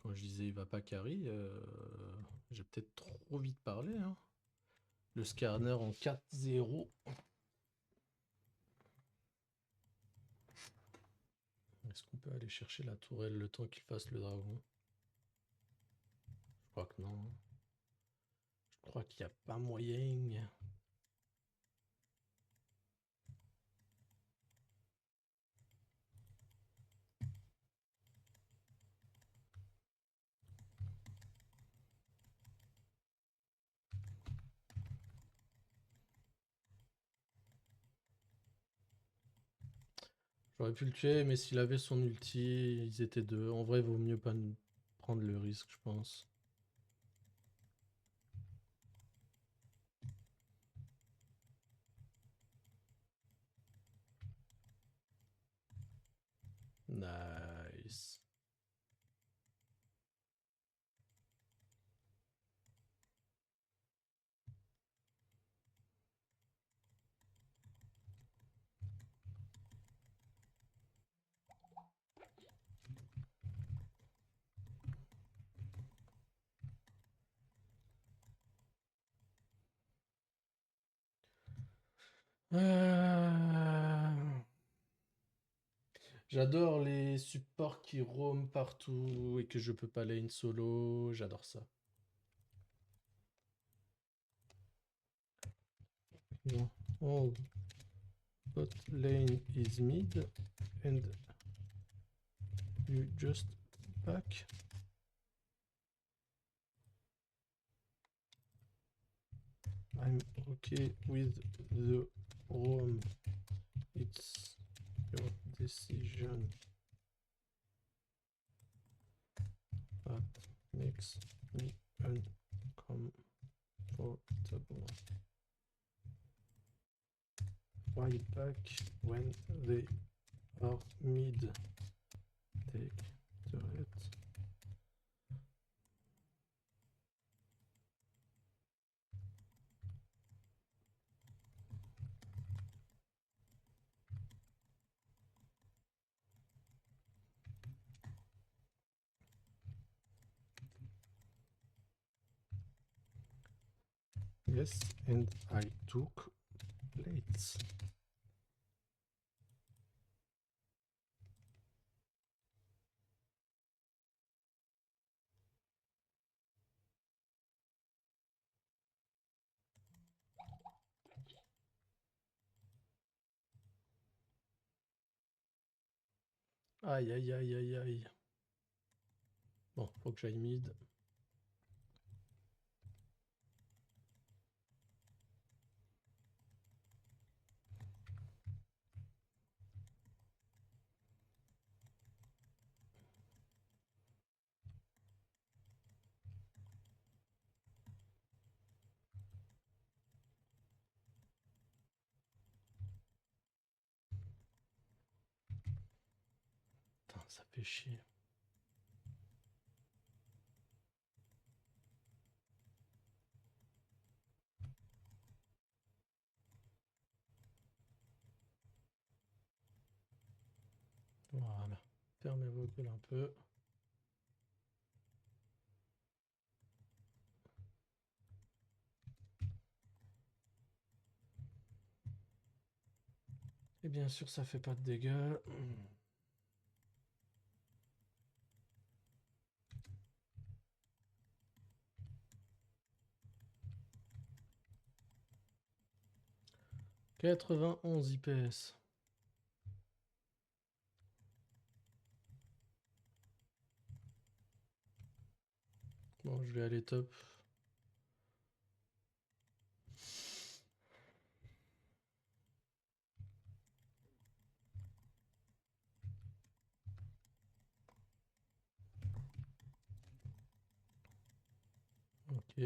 Quand je disais il va pas carry, j'ai peut-être trop vite parlé, hein. Le scanner en 4-0. Est-ce qu'on peut aller chercher la tourelle le temps qu'il fasse le dragon? Je crois que non. Je crois qu'il n'y a pas moyen. J'aurais pu le tuer, mais s'il avait son ulti, ils étaient deux. En vrai, vaut mieux pas prendre le risque, je pense. Nice. Euh, J'adore les supports qui roament partout et que je peux pas lane solo. J'adore ça. Non. All bot lane is mid and you just back. I'm okay with the roam. It's your decision. That makes me uncomfortable. Why back when they are mid? Take turret. Yes, and I took plates. Aïe, aïe, aïe, aïe, aïe. Bon, faut que j'aille mid. Putain, ça fait chier. Voilà. Fermez vos gueules un peu. Et bien sûr, ça fait pas de dégâts. 91 IPS. Bon, je vais aller top. Ok.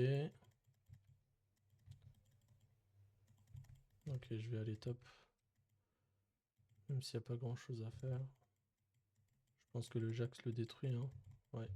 Ok, je vais aller top. Même s'il n'y a pas grand chose à faire. Je pense que le Jax le détruit, hein. Ouais.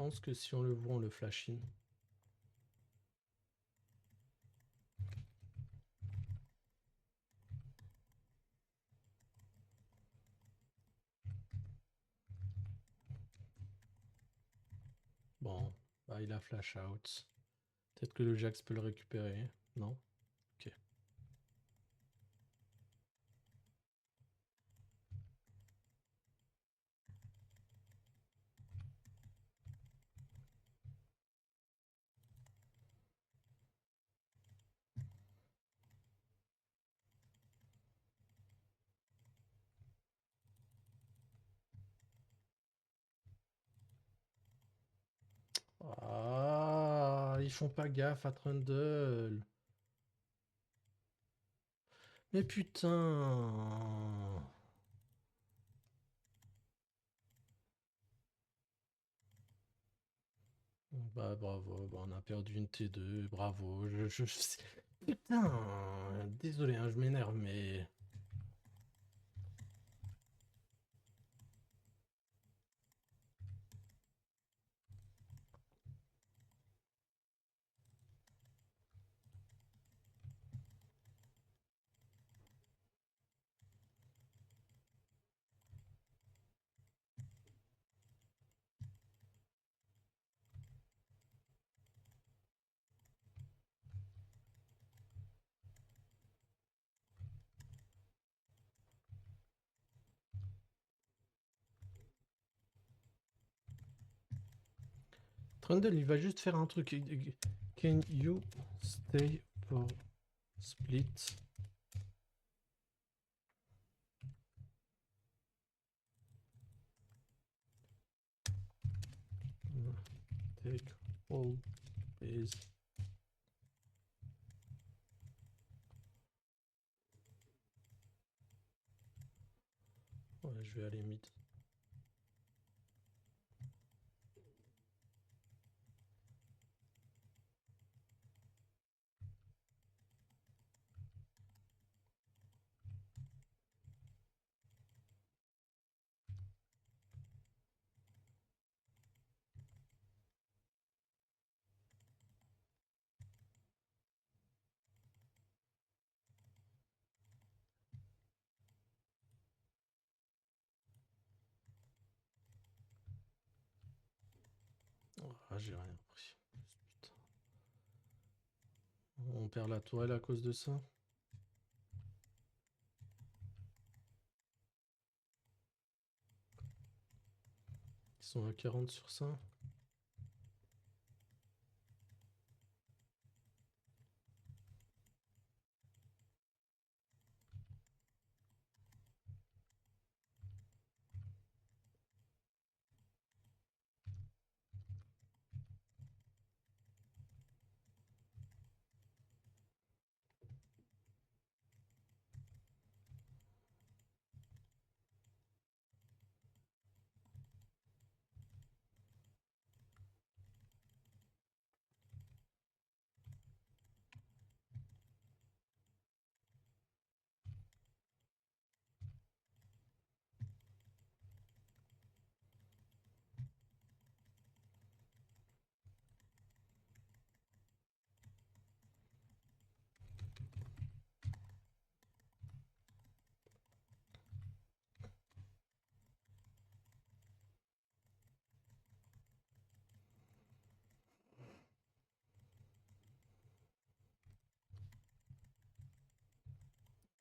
Je pense que si on le voit, on le flash in. Bon, bah il a flash out. Peut-être que le Jax peut le récupérer. Non? Ok. Ah, ils font pas gaffe à Trundle. Mais putain. Bah bravo, bah, on a perdu une T2, bravo. Putain, désolé, hein, je m'énerve, mais... Trundle, il va juste faire un truc. Can you stay for split? Take all base. Ouais, je vais aller mid. Ah, j'ai rien pris. Putain. On perd la tourelle à cause de ça. Ils sont à 40 sur ça.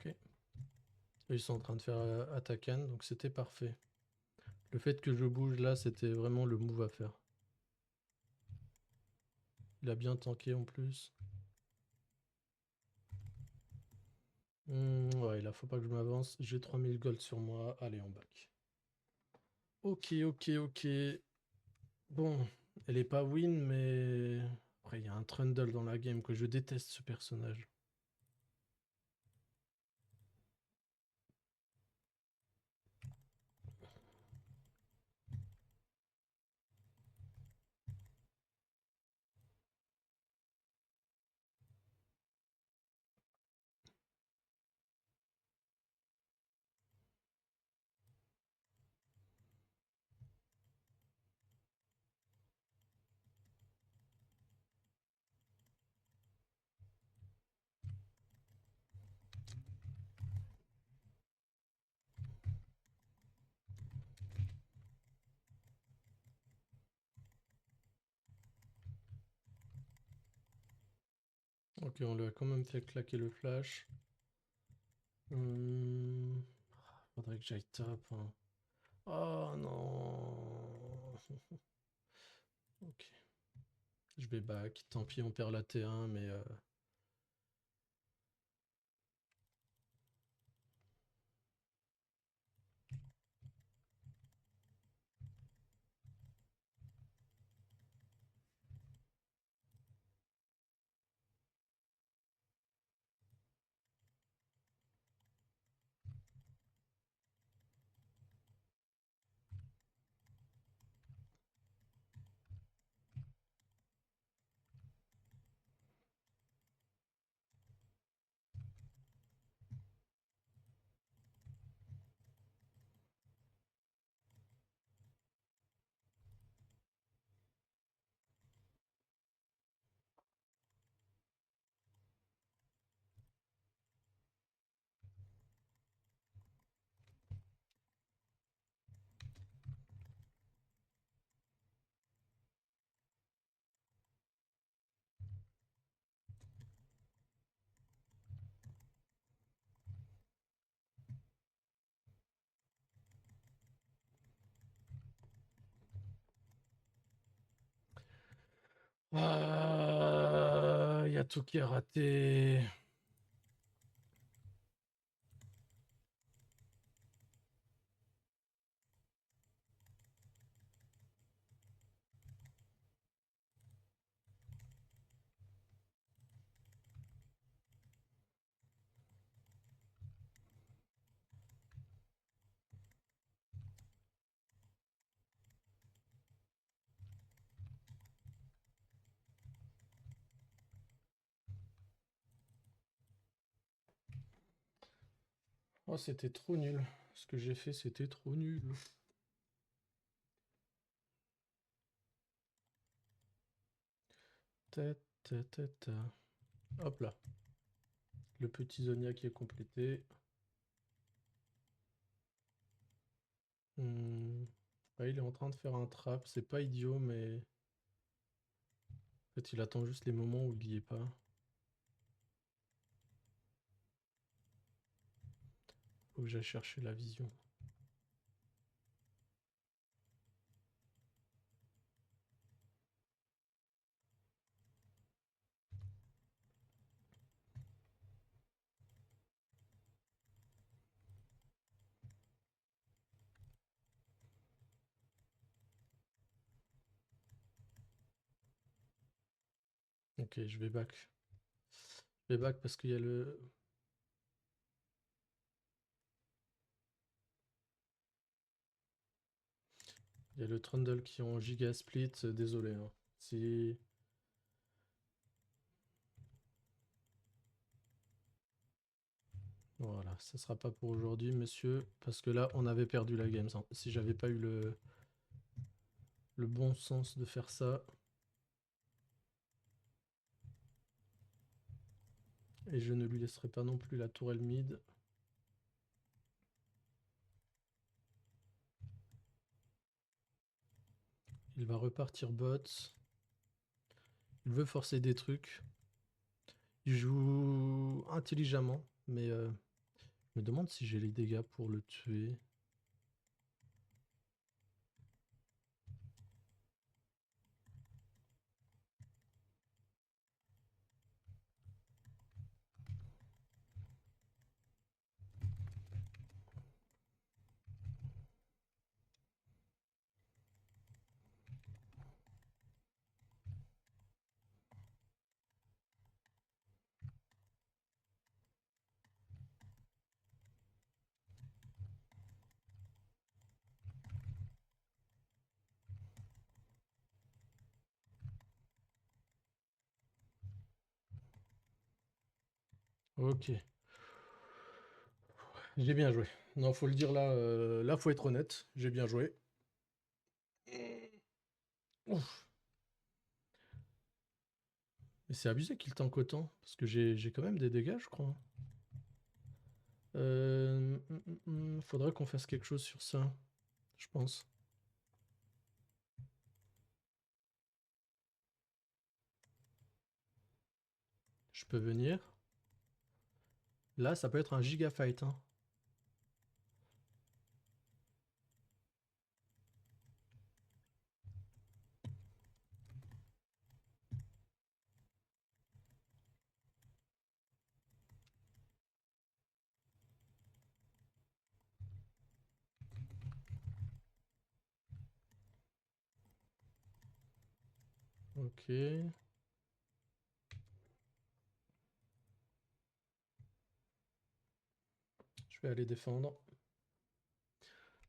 Ok. Ils sont en train de faire Attacan, donc c'était parfait. Le fait que je bouge là, c'était vraiment le move à faire. Il a bien tanké en plus. Ouais, là, faut pas que je m'avance. J'ai 3000 gold sur moi. Allez, on back. Ok, ok, ok. Bon, elle est pas win, mais... Après, il y a un Trundle dans la game que je déteste, ce personnage. Ok, on lui a quand même fait claquer le flash. Faudrait que j'aille top, hein. Oh non. Ok. Je vais back. Tant pis, on perd la T1, mais... Ah, y a tout qui est raté. Oh, c'était trop nul. Ce que j'ai fait, c'était trop nul. Ta, ta, ta, ta. Hop là. Le petit Zonia qui est complété. Ouais, il est en train de faire un trap. C'est pas idiot, mais en fait, il attend juste les moments où il y est pas. Faut que j'aille chercher la vision. Ok, je vais back. Je vais back parce qu'il y a le Trundle qui est en giga split. Désolé, hein. Si. Voilà, ça sera pas pour aujourd'hui, monsieur, parce que là, on avait perdu la game. Si j'avais pas eu le bon sens de faire ça. Et je ne lui laisserai pas non plus la tourelle mid. Il va repartir bot. Il veut forcer des trucs. Il joue intelligemment, mais je me demande si j'ai les dégâts pour le tuer. Ok, j'ai bien joué. Non, faut le dire là, là faut être honnête, j'ai bien joué. Ouf. Mais c'est abusé qu'il tank autant, parce que j'ai quand même des dégâts, je crois. Faudrait qu'on fasse quelque chose sur ça, je pense. Je peux venir. Là, ça peut être un giga fight, hein. Ok. Je vais aller défendre.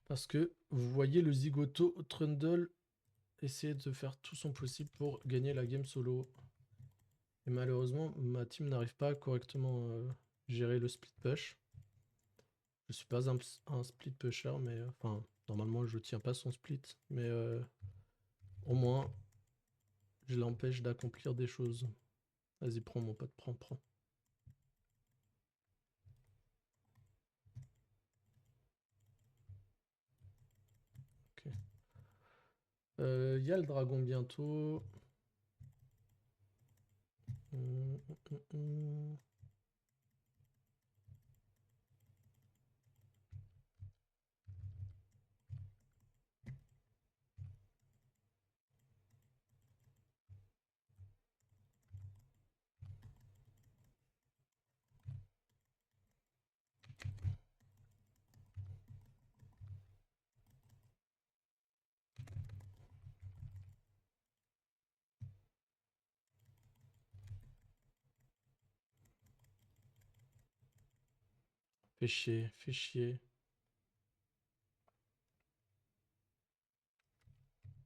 Parce que vous voyez le zigoto Trundle essayer de faire tout son possible pour gagner la game solo. Et malheureusement, ma team n'arrive pas à correctement gérer le split push. Je suis pas un split pusher, mais enfin, normalement, je tiens pas son split, mais au moins, je l'empêche d'accomplir des choses. Vas-y, prends mon pote, prends. Ok. Il y a le dragon bientôt. Hum, hum, hum, hum. Fais chier, fais chier.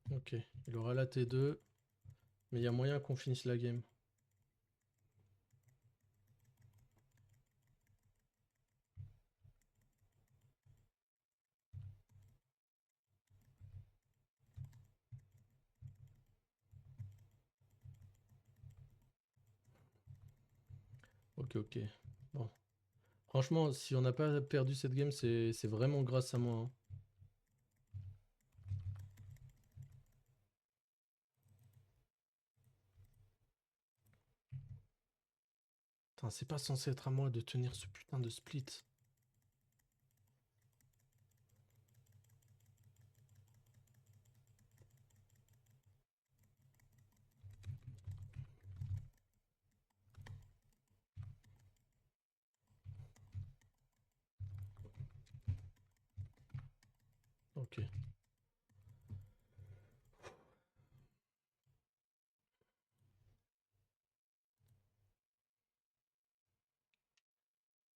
Ok, il aura la T2, mais il y a moyen qu'on finisse la game. Ok, ok. Bon. Franchement, si on n'a pas perdu cette game, c'est vraiment grâce à moi, hein. Putain, c'est pas censé être à moi de tenir ce putain de split. Ok.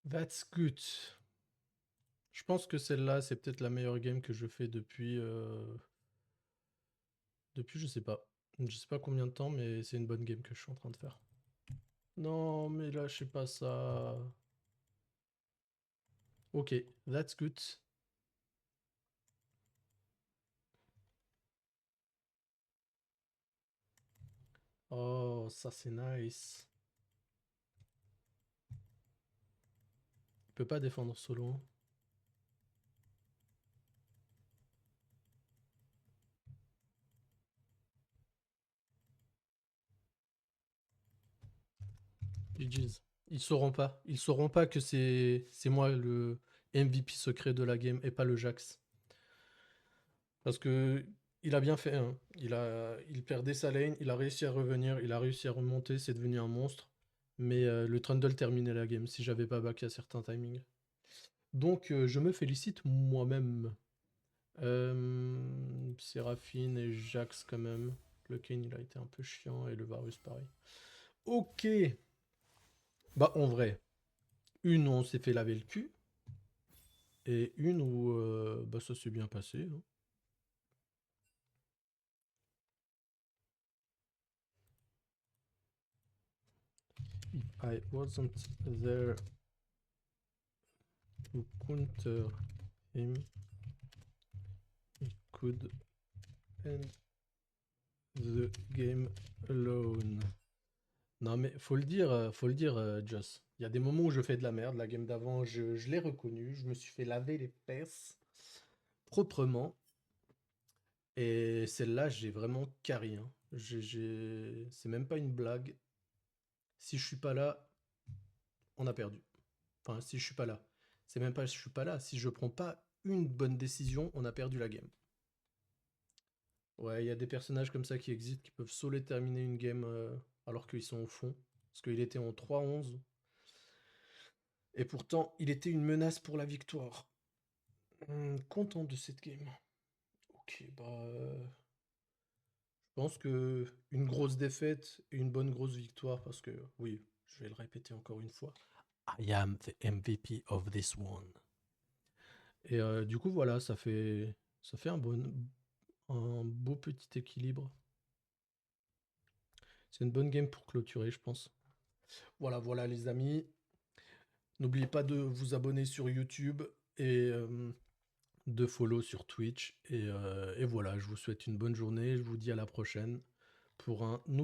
That's good. Je pense que celle-là, c'est peut-être la meilleure game que je fais depuis... Depuis, je sais pas. Je sais pas combien de temps, mais c'est une bonne game que je suis en train de faire. Non, mais là, je sais pas ça. Ok, that's good. Oh, ça c'est nice. Il peut pas défendre solo, hein. GG's. Ils sauront pas. Ils sauront pas que c'est moi le MVP secret de la game et pas le Jax. Parce que il a bien fait, hein. Il perdait sa lane, il a réussi à revenir, il a réussi à remonter, c'est devenu un monstre. Mais le Trundle terminait la game si j'avais pas back à certains timings. Donc je me félicite moi-même. Séraphine et Jax quand même. Le Kane il a été un peu chiant et le Varus pareil. Ok. Bah en vrai, une où on s'est fait laver le cul et une où bah, ça s'est bien passé, hein. If I wasn't there to counter him, he could end the game alone. Non mais faut le dire, Joss. Il y a des moments où je fais de la merde. La game d'avant, je l'ai reconnu. Je me suis fait laver les fesses proprement. Et celle-là, j'ai vraiment carry, hein. C'est même pas une blague. Si je suis pas là, on a perdu. Enfin, si je suis pas là. C'est même pas je suis pas là. Si je prends pas une bonne décision, on a perdu la game. Ouais, il y a des personnages comme ça qui existent, qui peuvent solo terminer une game alors qu'ils sont au fond. Parce qu'il était en 3-11. Et pourtant, il était une menace pour la victoire. Content de cette game. Ok, bah... je pense que une grosse défaite et une bonne grosse victoire, parce que, oui, je vais le répéter encore une fois. I am the MVP of this one. Et du coup, voilà, ça fait un beau petit équilibre. C'est une bonne game pour clôturer, je pense. Voilà, voilà, les amis. N'oubliez pas de vous abonner sur YouTube et de follow sur Twitch. Et voilà, je vous souhaite une bonne journée. Je vous dis à la prochaine pour un nouveau